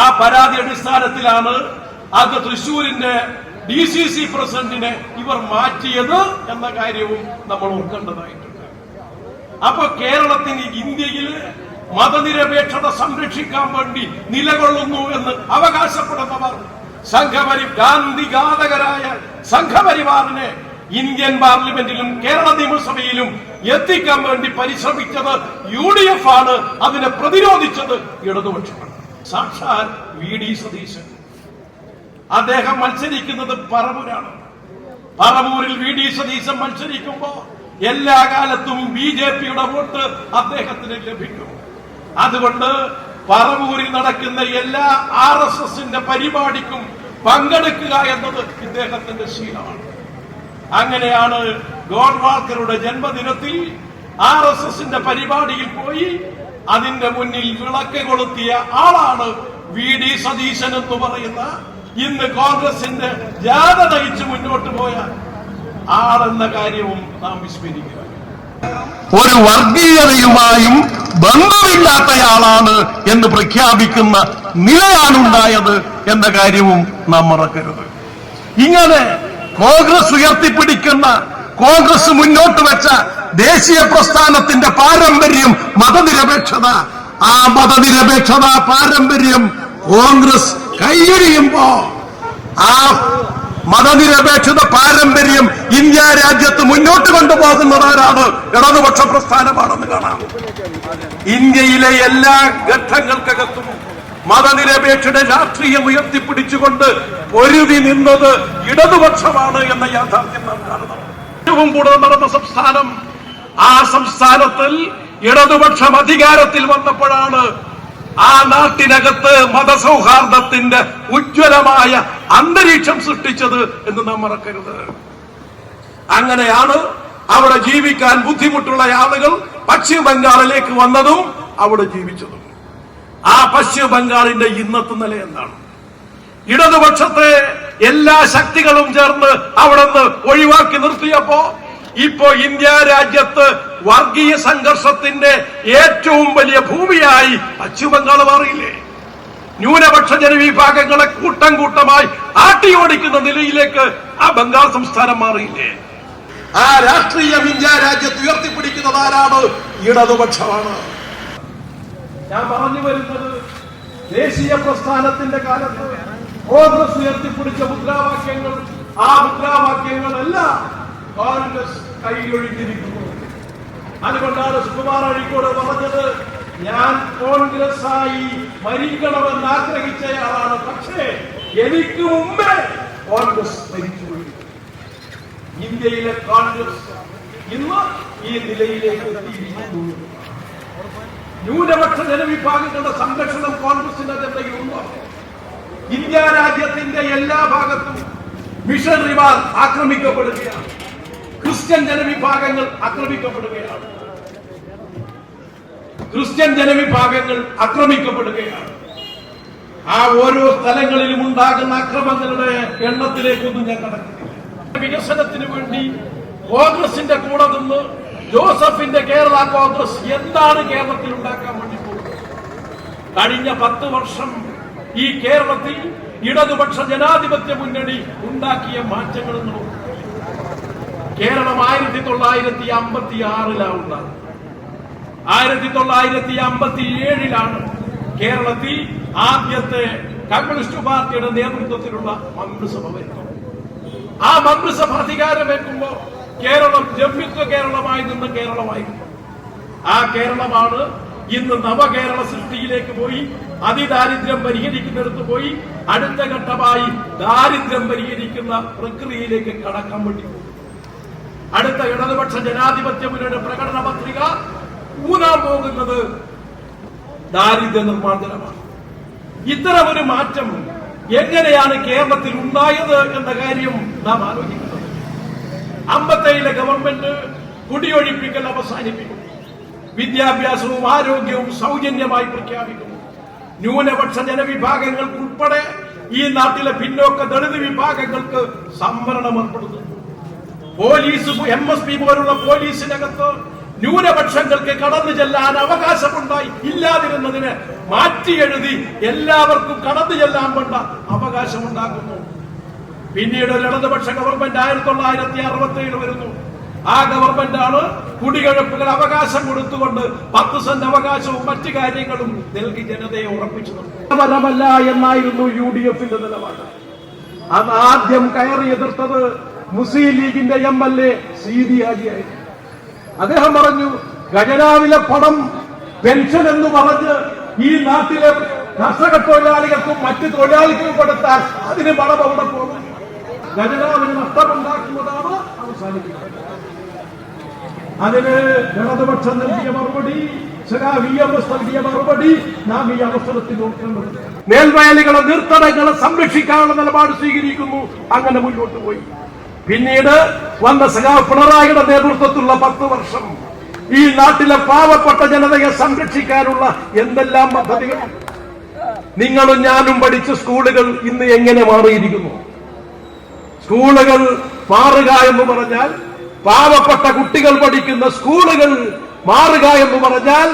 ആ പരാതി അടിസ്ഥാനത്തിലാണ് അത് തൃശ്ശൂരിന്റെ DCC പ്രസിഡന്റിനെ ഇവർ മാറ്റിയത് എന്ന കാര്യവും നമ്മൾ ഓർക്കേണ്ടതായിട്ടുണ്ട്. അപ്പൊ കേരളത്തിന് ഇന്ത്യയിൽ മതനിരപേക്ഷത സംരക്ഷിക്കാൻ വേണ്ടി നിലകൊള്ളുന്നു എന്ന് അവകാശപ്പെടുന്നവർ ഗാന്ധിഘാതകരായ സംഘപരിവാറിനെ ഇന്ത്യൻ പാർലമെന്റിലും കേരള നിയമസഭയിലും എത്തിക്കാൻ വേണ്ടി പരിശ്രമിച്ചത് UDF ആണ്. അതിനെ പ്രതിരോധിച്ചത് ഇടതുപക്ഷമാണ്. സാക്ഷാൽ VD സതീശൻ അദ്ദേഹം മത്സരിക്കുന്നത് പറവൂരാണ്. പറവൂരിൽ VD സതീശൻ മത്സരിക്കുമ്പോ എല്ലാ കാലത്തും BJPയുടെ വോട്ട് അദ്ദേഹത്തിന് ലഭിക്കും. അതുകൊണ്ട് പറവൂരിൽ നടക്കുന്ന എല്ലാ RSSന്റെ പരിപാടിക്കും പങ്കെടുക്കുക എന്നത് ഇദ്ദേഹത്തിന്റെ ശീലമാണ്. അങ്ങനെയാണ് ഗോഡ്വാൾക്കറുടെ ജന്മദിനത്തിൽ RSSന്റെ പരിപാടിയിൽ പോയി അതിന്റെ മുന്നിൽ വിളക്ക് കൊളുത്തിയ ആളാണ് VD സതീശൻ എന്ന് പറയുന്ന ഇന്ന് കോൺഗ്രസിന്റെ ജാഥ നയിച്ച് മുന്നോട്ട് പോയ ആളെന്ന കാര്യവും നാം വിസ്മരിക്കുക. ഒരു വർഗീയതയുമായും ബന്ധമില്ലാത്തയാളാണ് എന്ന് പ്രഖ്യാപിക്കുന്ന നിലയാണുണ്ടായത് എന്ന കാര്യവും നാം മറക്കരുത്. ഇങ്ങനെ കോൺഗ്രസ് ഉയർത്തിപ്പിടിക്കുന്ന, കോൺഗ്രസ് മുന്നോട്ട് വെച്ച ദേശീയ പ്രസ്ഥാനത്തിന്റെ പാരമ്പര്യം മതനിരപേക്ഷത, ആ മതനിരപേക്ഷത പാരമ്പര്യം കോൺഗ്രസ് കൈയൊഴിയുമ്പോ ആ മതനിരപേക്ഷത പാരമ്പര്യം ഇന്ത്യ രാജ്യത്ത് മുന്നോട്ട് കൊണ്ടുപോകുന്നതാരാണ്? ഇടതുപക്ഷ പ്രസ്ഥാനമാണെന്ന് കാണാം. ഇന്ത്യയിലെ എല്ലാ ഘട്ടങ്ങൾക്കകത്തും മതനിരപേക്ഷയുടെ രാഷ്ട്രീയം ഉയർത്തിപ്പിടിച്ചുകൊണ്ട് പൊരുതി നിന്നത് ഇടതുപക്ഷമാണ് എന്ന യാഥാർത്ഥ്യം നാം കാണുന്നു. ഏറ്റവും കൂടുതൽ നടന്ന സംസ്ഥാനം, ആ സംസ്ഥാനത്തിൽ ഇടതുപക്ഷം അധികാരത്തിൽ വന്നപ്പോഴാണ് ആ നാട്ടിനകത്ത് മതസൗഹാർദ്ദത്തിന്റെ ഉജ്ജ്വലമായ അന്തരീക്ഷം സൃഷ്ടിച്ചത് എന്ന് നാം മറക്കരുത്. അങ്ങനെയാണ് അവിടെ ജീവിക്കാൻ ബുദ്ധിമുട്ടുള്ള ആളുകൾ പശ്ചിമ ബംഗാളിലേക്ക് വന്നതും അവിടെ ജീവിച്ചതും. ആ പശ്ചിമ ബംഗാളിന്റെ ഇന്നത്തെ നില എന്താണ്? ഇടതുപക്ഷത്തെ എല്ലാ ശക്തികളും ചേർന്ന് അവിടെ നിന്ന് ഒഴിവാക്കി നിർത്തിയപ്പോ ഇപ്പോ ഇന്ത്യ രാജ്യത്ത് വർഗീയ സംഘർഷത്തിന്റെ ഏറ്റവും വലിയ ഭൂമിയായി പശ്ചിമ ബംഗാൾ മാറിയില്ലേ? ന്യൂനപക്ഷ ജനവിഭാഗങ്ങളെ കൂട്ടം കൂട്ടമായി ആട്ടിയോടിക്കുന്ന നിലയിലേക്ക് ആ ബംഗാൾ സംസ്ഥാനം മാറിയില്ലേ? ആ രാഷ്ട്രീയം ഇന്ത്യ രാജ്യത്ത് ഉയർത്തിപ്പിടിക്കുന്നത് ആരാണ്? ഇടതുപക്ഷമാണ്. ഞാൻ പറഞ്ഞു വരുന്നത് ദേശീയ പ്രസ്ഥാനത്തിന്റെ കാലത്ത് കോൺഗ്രസ് ഉയർത്തിപ്പിടിച്ച മുദ്രാവാക്യങ്ങൾ, ആ മുദ്രാവാക്യങ്ങളെല്ലാം കോൺഗ്രസ് കൈയൊഴിഞ്ഞിരിക്കുന്നു. അതുകൊണ്ടാണ് സുകുമാർ അഴീക്കോട് പറഞ്ഞത്, ഞാൻ കോൺഗ്രസ് ആയി മരിക്കണമെന്ന് ആഗ്രഹിച്ചയാളാണ്, പക്ഷേ എനിക്ക് മുമ്പേ കോൺഗ്രസ് മരിച്ചുപോയി. ഇന്ത്യയിലെ കോൺഗ്രസ് ഇന്ന് ഈ നിലയിലേക്ക് എത്തിയിരിക്കുന്നു. ന്യൂനപക്ഷ ജനവിഭാഗങ്ങളുടെ സംരക്ഷണം കോൺഗ്രസിന്റെ അജണ്ടയിലുണ്ടോ? ഇന്ത്യ രാജ്യത്തിന്റെ എല്ലാ ഭാഗത്തും മിഷണറിമാർ ആക്രമിക്കപ്പെടുകയാണ്. ക്രിസ്ത്യൻ ജനവിഭാഗങ്ങൾ ആക്രമിക്കപ്പെടുകയാണ്. ആ ഓരോ സ്ഥലങ്ങളിലും ഉണ്ടാകുന്ന അക്രമങ്ങളുടെ എണ്ണത്തിലേക്കൊന്നും ഞാൻ കടക്കുന്നില്ല. വികസനത്തിന് വേണ്ടി കോൺഗ്രസിന്റെ കൂടെ നിന്ന് ജോസഫിന്റെ കേരള കോൺഗ്രസ് എന്താണ് കേരളത്തിൽ ഉണ്ടാക്കാൻ വേണ്ടി പോകുന്നത്? കഴിഞ്ഞ 10 വർഷം ഈ കേരളത്തിൽ ഇടതുപക്ഷ ജനാധിപത്യ മുന്നണി ഉണ്ടാക്കിയ മാറ്റങ്ങൾ നോക്കും. കേരളം 1956 ഉണ്ടാകുന്നത്. 1957 കേരളത്തിൽ ആദ്യത്തെ കമ്മ്യൂണിസ്റ്റ് പാർട്ടിയുടെ നേതൃത്വത്തിലുള്ള മന്ത്രിസഭ വരുന്നു. ആ മന്ത്രിസഭ അധികാരമേൽക്കുമ്പോൾ കേരളം ജമ്മിത്വ കേരളമായി നിന്ന് കേരളമായിരുന്നു. ആ കേരളമാണ് ഇന്ന് നവകേരള സൃഷ്ടിയിലേക്ക് പോയി, അതിദാരിദ്ര്യം പരിഹരിക്കുന്നിടത്ത് പോയി അടുത്ത ഘട്ടമായി ദാരിദ്ര്യം പരിഹരിക്കുന്ന പ്രക്രിയയിലേക്ക് കടക്കാൻ വേണ്ടി പോകും. അടുത്ത ഇടതുപക്ഷ ജനാധിപത്യ മുന്നണിയുടെ പ്രകടന പത്രിക ഊന്നാൻ പോകുന്നത് ദാരിദ്ര്യ നിർമ്മാർജ്ജനമാണ്. ഇത്തരമൊരു മാറ്റം എങ്ങനെയാണ് കേരളത്തിൽ ഉണ്ടായത് എന്ന കാര്യം നാം ആലോചിക്കുന്നത്. 57 ഗവൺമെന്റ് കുടിയൊഴിപ്പിക്കൽ അവസാനിപ്പിക്കുന്നു. വിദ്യാഭ്യാസവും ആരോഗ്യവും സൗജന്യമായി പ്രഖ്യാപിക്കുന്നു. ന്യൂനപക്ഷ ജനവിഭാഗങ്ങൾക്കുൾപ്പെടെ ഈ നാട്ടിലെ പിന്നോക്ക ദളിത് വിഭാഗങ്ങൾക്ക് സംവരണം ഏർപ്പെടുത്തുന്നു. പോലീസ് MSP പോലുള്ള പോലീസിനകത്ത് ന്യൂനപക്ഷങ്ങൾക്ക് കടന്നു ചെല്ലാൻ അവകാശമുണ്ടായി ഇല്ലാതിരുന്നതിന് മാറ്റി എഴുതി എല്ലാവർക്കും കടന്നു ചെല്ലാൻ വേണ്ട അവകാശമുണ്ടാക്കുന്നു. പിന്നീട് ഒരു ഇടതുപക്ഷ ഗവൺമെന്റ് 1967 വരുന്നു. ആ ഗവൺമെന്റാണ് കുടികഴപ്പുകൾ അവകാശം കൊടുത്തുകൊണ്ട് 10 സെന്റ് അവകാശവും മറ്റു കാര്യങ്ങളും നൽകി ജനതയെ ഉറപ്പിച്ചു നിർത്തുമല്ല എന്നായിരുന്നു UDFന്റെ നിലപാട്. അത് ആദ്യം കയറി എതിർത്തത് മുസ്ലിം ലീഗിന്റെ MLA സീതി ഹാജിയായിരുന്നു. അദ്ദേഹം പറഞ്ഞു, ഖജനാവിലെ പണം പെൻഷൻ എന്ന് പറഞ്ഞ് ഈ നാട്ടിലെ കർഷക തൊഴിലാളികൾക്കും മറ്റ് തൊഴിലാളികൾക്കും കൊടുത്താൽ അതിന് പണം അവിടെ പോകും, ഖജനാവിന് നഷ്ടമുണ്ടാക്കുന്നതാണ് അവസാനിപ്പിക്കുന്നത്. അതിന് ഇടതുപക്ഷം നൽകിയ മറുപടി, VMS നൽകിയ മറുപടി നാം ഈ അവസരത്തിൽ നോക്കേണ്ടത്. മേൽവയലുകളെ നീർത്തടങ്ങളെ സംരക്ഷിക്കാനുള്ള നിലപാട് സ്വീകരിക്കുന്നു. അങ്ങനെ മുന്നോട്ട് പോയി. പിന്നീട് വന്ന പിണറായിയുടെ നേതൃത്വത്തിലുള്ള 10 വർഷം ഈ നാട്ടിലെ പാവപ്പെട്ട ജനതയെ സംരക്ഷിക്കാനുള്ള എന്തെല്ലാം പദ്ധതികൾ. നിങ്ങളും ഞാനും പഠിച്ച സ്കൂളുകൾ ഇന്ന് എങ്ങനെ മാറിയിരിക്കുന്നു? സ്കൂളുകൾ മാറുക എന്ന് പറഞ്ഞാൽ, പാവപ്പെട്ട കുട്ടികൾ പഠിക്കുന്ന സ്കൂളുകൾ മാറുക എന്ന് പറഞ്ഞാൽ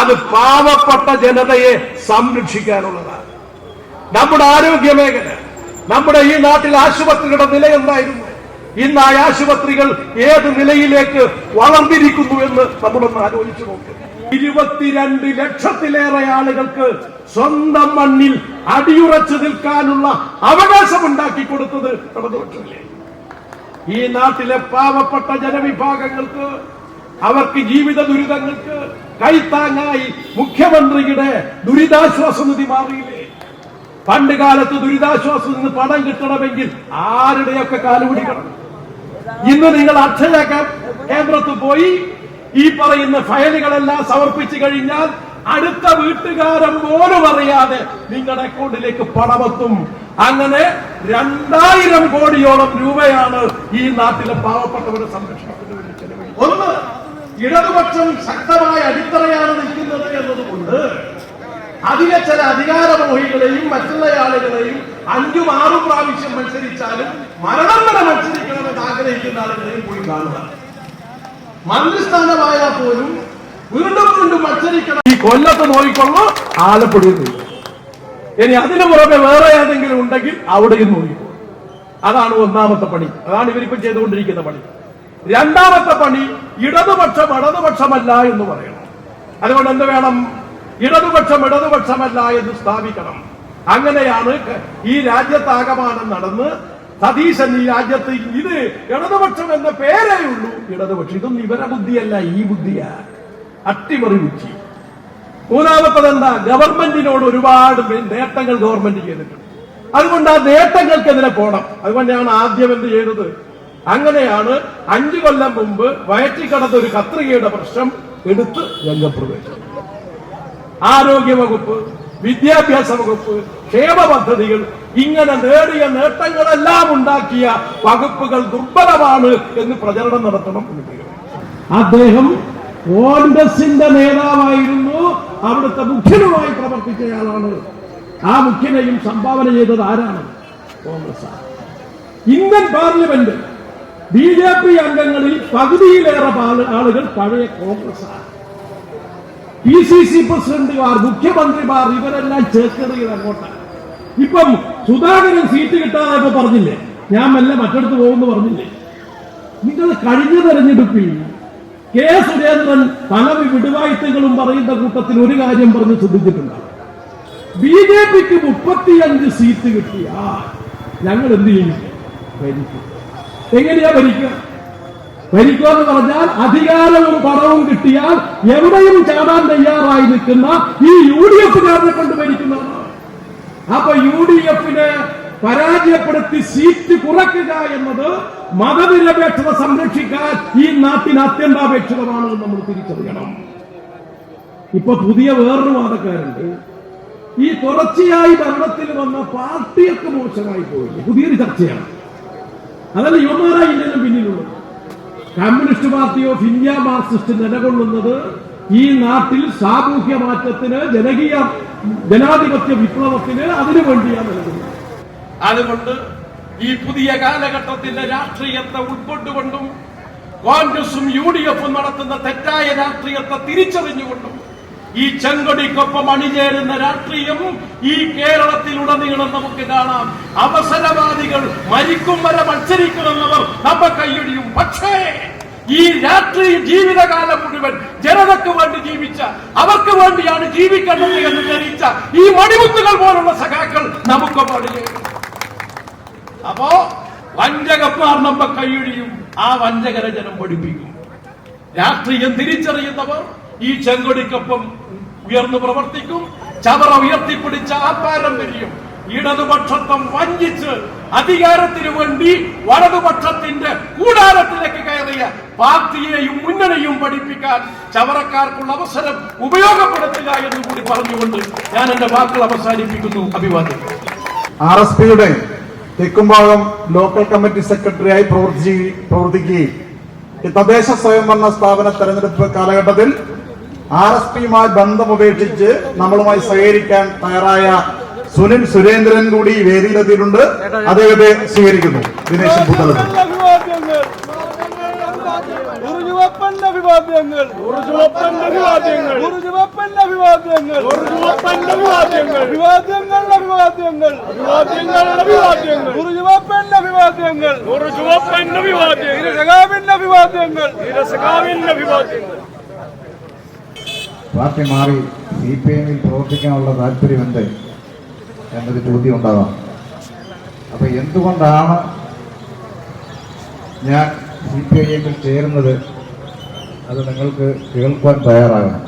അത് പാവപ്പെട്ട ജനതയെ സംരക്ഷിക്കാനുള്ളതാണ്. നമ്മുടെ ആരോഗ്യ മേഖല, നമ്മുടെ ഈ നാട്ടിൽ ആശുപത്രികളുടെ നില എന്തായിരുന്നു? ഇന്ന് ആ ആശുപത്രികൾ ഏത് നിലയിലേക്ക് വളർന്നിരിക്കുന്നു എന്ന് നമ്മളൊന്ന് ആലോചിച്ചു നോക്കുക. 22 ലക്ഷത്തിലേറെ ആളുകൾക്ക് സ്വന്തം മണ്ണിൽ അടിയുറച്ചു നിൽക്കാനുള്ള അവകാശമുണ്ടാക്കി കൊടുത്തത് ഇടതുപക്ഷമല്ലേ? ഈ നാട്ടിലെ പാവപ്പെട്ട ജനവിഭാഗങ്ങൾക്ക്, അവർക്ക് ജീവിത ദുരിതങ്ങൾക്ക് കൈത്താങ്ങായി മുഖ്യമന്ത്രിയുടെ ദുരിതാശ്വാസ നിധി മാറിയില്ലേ? പണ്ട് കാലത്ത് ദുരിതാശ്വാസ നിധി പണം കിട്ടണമെങ്കിൽ ആരുടെയൊക്കെ കാലുപിടിക്കണം. ഇന്ന് നിങ്ങൾ അക്ഷയ കേന്ദ്രത്തിൽ പോയി ഈ പറയുന്ന ഫയലുകളെല്ലാം സമർപ്പിച്ചു കഴിഞ്ഞാൽ അടുത്ത വീട്ടുകാരൻ പോലും അറിയാതെ നിങ്ങളുടെ അക്കൗണ്ടിലേക്ക് പണമെത്തും. അങ്ങനെ 2000 കോടിയോളം രൂപയാണ് ഈ നാട്ടിലെ പാവപ്പെട്ടവരുടെ സംരക്ഷണത്തിന് വേണ്ടി ചെലവഴിക്കുന്നത്. ഒന്ന്, ഇടതുപക്ഷം ശക്തമായ അടിത്തറയാണ് നിൽക്കുന്നത് എന്നതുകൊണ്ട് അതിലെ ചില അധികാരമോഹികളെയും മറ്റുള്ള ആളുകളെയും 5-6 പ്രാവശ്യം മത്സരിച്ചാലും മരണം വരെ മത്സരിക്കണമെന്ന് ആഗ്രഹിക്കുന്ന ആളുകളെയും പോയി കാണുക. മന്ത്രിസ്ഥാനമായാൽ പോലും വീണ്ടും വീണ്ടും മത്സരിക്കണം. ഈ കൊല്ലത്ത് നോക്കിക്കൊള്ളു, ആലപ്പുഴയിൽ നോക്കും. ഇനി അതിനു പുറമെ വേറെ ഏതെങ്കിലും ഉണ്ടെങ്കിൽ അവിടെയും നോക്കിക്കോളും. അതാണ് ഒന്നാമത്തെ പണി. അതാണ് ഇവരിപ്പം ചെയ്തുകൊണ്ടിരിക്കുന്ന പണി. രണ്ടാമത്തെ പണി, ഇടതുപക്ഷമല്ല എന്ന് പറയണം. അതുകൊണ്ട് എന്ത് വേണം? ഇടതുപക്ഷമല്ല എന്ന് സ്ഥാപിക്കണം. അങ്ങനെയാണ് ഈ രാജ്യത്താകമാനം നടന്ന് സതീശൻ ഈ രാജ്യത്ത് ഇത് ഇടതുപക്ഷം എന്ന പേരേ ഉള്ളൂ. ഇടതുപക്ഷം ഇതൊന്നും ഇവരുടെ ബുദ്ധിയല്ല, ഈ ബുദ്ധിയാ, അട്ടിമറി ബുദ്ധി. മൂന്നാമത്തത് എന്താ? ഗവൺമെന്റിനോട് ഒരുപാട് നേട്ടങ്ങൾ ഗവൺമെന്റ് ചെയ്തിട്ടുണ്ട്. അതുകൊണ്ട് ആ നേട്ടങ്ങൾക്കെതിരെ പോകണം. അതുകൊണ്ടാണ് ആദ്യം എന്ത് ചെയ്തത്? അങ്ങനെയാണ് 5 കൊല്ലം മുമ്പ് വയറ്റിക്കടന്ന ഒരു കത്രികയുടെ പ്രശ്നം എടുത്ത് രംഗപ്രവേശം. ആരോഗ്യ വകുപ്പ്, വിദ്യാഭ്യാസ വകുപ്പ്, ക്ഷേമ പദ്ധതികൾ, ഇങ്ങനെ നേടിയ നേട്ടങ്ങളെല്ലാം ഉണ്ടാക്കിയ വകുപ്പുകൾ ദുർബലമാണ് എന്ന് പ്രചരണം നടത്തണം. അദ്ദേഹം കോൺഗ്രസിന്റെ നേതാവായിരുന്നു, അവിടുത്തെ മുഖ്യനുമായി പ്രവർത്തിച്ചയാളാണ്. ആ മുഖ്യനെയും സംഭാവന ചെയ്തത് ആരാണ്? കോൺഗ്രസ്. ഇന്ത്യൻ പാർലമെന്റ് BJP അംഗങ്ങളിൽ പകുതിയിലേറെ ആളുകൾ പഴയ കോൺഗ്രസ്സാണ്. PCC പ്രസിഡന്റുമാർ, മുഖ്യമന്ത്രിമാർ ഇവരെല്ലാം ചേർക്കറിയത് അങ്ങോട്ടാണ്. ഇപ്പം സുധാകരൻ സീറ്റ് കിട്ടാതെ പറഞ്ഞില്ലേ, ഞാൻ മെല്ലെ മറ്റടുത്ത് പോകുമെന്ന് പറഞ്ഞില്ലേ. നിങ്ങൾ കഴിഞ്ഞ തെരഞ്ഞെടുപ്പിൽ കെ സുരേന്ദ്രൻ പല വിടുവായുത്തങ്ങളും പറയുന്ന കൂട്ടത്തിൽ ഒരു കാര്യം പറഞ്ഞ് ശ്രദ്ധിച്ചിട്ടുണ്ടാവും. BJPക്ക് 35 സീറ്റ് കിട്ടിയാൽ ഞങ്ങൾ എന്ത് ചെയ്യും? ഭരിക്കും. എങ്ങനെയാ ഭരിക്കുക? ഭരിക്കുക എന്ന് പറഞ്ഞാൽ അധികാരവും പണവും കിട്ടിയാൽ എവിടെയും ചാടാൻ തയ്യാറായി നിൽക്കുന്ന ഈ UDF-കാരനെ കൊണ്ട് ഭരിക്കുന്നതാണ്. അപ്പൊ UDF-നെ പരാജയപ്പെടുത്തി സീറ്റ് കുറയ്ക്കുക എന്നത് മതനിരപേക്ഷത സംരക്ഷിക്കാൻ ഈ നാട്ടിന് അത്യന്താപേക്ഷിതമാണെന്ന് നമ്മൾ തിരിച്ചറിയണം. ഇപ്പൊ പുതിയ വേറൊരു വാദക്കാരുണ്ട്. ഈ തുടർച്ചയായി ഭരണത്തിൽ വന്ന പാർട്ടിയൊക്കെ മോശമായി പോയില്ല. പുതിയൊരു ചർച്ചയാണ്. അതല്ല യുവമാരായി ഇല്ലെങ്കിലും പിന്നിലുള്ളത്. Communist party of India Marxist നിലകൊള്ളുന്നത് ഈ നാട്ടിൽ സാമൂഹ്യ മാറ്റത്തിന്, ജനാധിപത്യ വിപ്ലവത്തിന് അതിനു വേണ്ടിയാണ് നിലകൊള്ളുന്നത്. അതുകൊണ്ട് ഈ പുതിയ കാലഘട്ടത്തിന്റെ രാഷ്ട്രീയത്തെ ഉൾക്കൊണ്ടുകൊണ്ടും കോൺഗ്രസും UDF-ഉം നടത്തുന്ന തെറ്റായ രാഷ്ട്രീയത്തെ തിരിച്ചറിഞ്ഞുകൊണ്ടും ഈ ചെങ്കൊടിക്കൊപ്പം അണിചേരുന്ന രാഷ്ട്രീയം ഈ കേരളത്തിലുടനീളം നമുക്ക് കാണാം. അവസരവാദികൾ മരിക്കും വരെ മത്സരിക്കുമെന്നവർ നമ്മ കൈയൊഴിയും. പക്ഷേ ഈ രാഷ്ട്രീയ ജീവിതകാലം മുഴുവൻ ജനതയ്ക്ക് വേണ്ടി ജീവിച്ച, അവർക്ക് വേണ്ടിയാണ് ജീവിക്കേണ്ടത് എന്ന് ധരിച്ച ഈ മണിമുത്തുകൾ പോലുള്ള സഖാക്കൾ നമുക്ക് പണിയേറും. അപ്പോ വഞ്ചകന്മാർ നമ്മ കൈയൊഴിയും. ആ വഞ്ചകരെ ജനം പഠിപ്പിക്കും. രാഷ്ട്രീയം തിരിച്ചറിയുന്നവർ ഈ ചെങ്കൊടിക്കൊപ്പം ഉയർന്നു പ്രവർത്തിക്കും. ചവറ ഉയർത്തിപ്പിടിച്ച ആ പാരമ്പര്യം ഇടതുപക്ഷത്വം വഞ്ചിച്ച് അധികാരത്തിനു വേണ്ടി വലതുപക്ഷത്തിന്റെ കൂടാരത്തിലേക്ക് കയറിയ പാർട്ടിയെയും മുന്നണിയും പഠിപ്പിക്കാൻ ചവറക്കാർക്കുള്ള അവസരം ഉപയോഗപ്പെടുത്തുക എന്ന് കൂടി പറഞ്ഞുകൊണ്ട് ഞാൻ എന്റെ വാക്കുകൾ അവസാനിപ്പിക്കുന്നു. അഭിവാദ്യം. RSPയുടെ തെക്കുംഭാഗം ലോക്കൽ കമ്മിറ്റി സെക്രട്ടറിയായി പ്രവർത്തിക്കുകയും ഈ തദ്ദേശ സ്വയംഭരണ സ്ഥാപന തെരഞ്ഞെടുപ്പ് കാലഘട്ടത്തിൽ RSPയുമായി ബന്ധമുപേക്ഷിച്ച് നമ്മളുമായി സഹകരിക്കാൻ തയ്യാറായ സുനിൽ സുരേന്ദ്രൻ കൂടി വേദിയിലെത്തിയിട്ടുണ്ട്. അദ്ദേഹത്തെ സ്വീകരിക്കുന്നു. ദിനേശ് പുത്തലത്ത്. പാർട്ടി മാറി CPIMൽ പ്രവർത്തിക്കാനുള്ള താല്പര്യമുണ്ട് എന്നൊരു ചോദ്യം ഉണ്ടാകാം. അപ്പൊ എന്തുകൊണ്ടാണ് ഞാൻ CPIMൽ ചേരുന്നത്? അത് നിങ്ങൾക്ക് കേൾക്കാൻ തയ്യാറാകണം.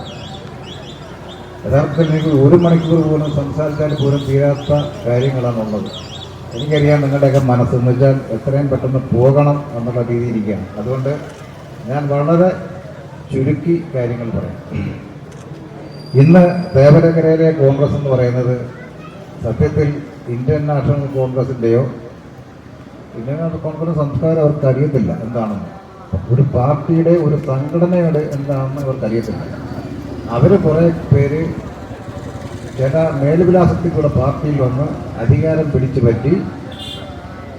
യഥാർത്ഥത്തിൽ നിങ്ങൾ 1 മണിക്കൂർ പോലും സംസാരിച്ചാൽ പോലും തീരാത്ത കാര്യങ്ങളാണുള്ളത്. എനിക്കറിയാം നിങ്ങളുടെയൊക്കെ മനസ്സെന്ന് വെച്ചാൽ എത്രയും പെട്ടെന്ന് പോകണം എന്നുള്ള രീതിയിലിരിക്കുകയാണ്. അതുകൊണ്ട് ഞാൻ വളരെ ചുരുക്കി കാര്യങ്ങൾ പറയാം. ഇന്ന് തേവരക്കരയിലെ കോൺഗ്രസ് എന്ന് പറയുന്നത് സത്യത്തിൽ ഇന്ത്യൻ നാഷണൽ കോൺഗ്രസിൻ്റെയോ ഇന്ത്യൻ നാഷണൽ കോൺഗ്രസ് സംസ്കാരം അവർക്ക് അറിയത്തില്ല എന്താണെന്ന്. ഒരു പാർട്ടിയുടെ ഒരു സംഘടനയുടെ എന്താണെന്ന് അവർക്ക് അറിയത്തില്ല. അവർ കുറേ പേര് ചില മേൽവിലാസത്തിൽ കൂടെ പാർട്ടിയിൽ വന്ന് അധികാരം പിടിച്ചു പറ്റി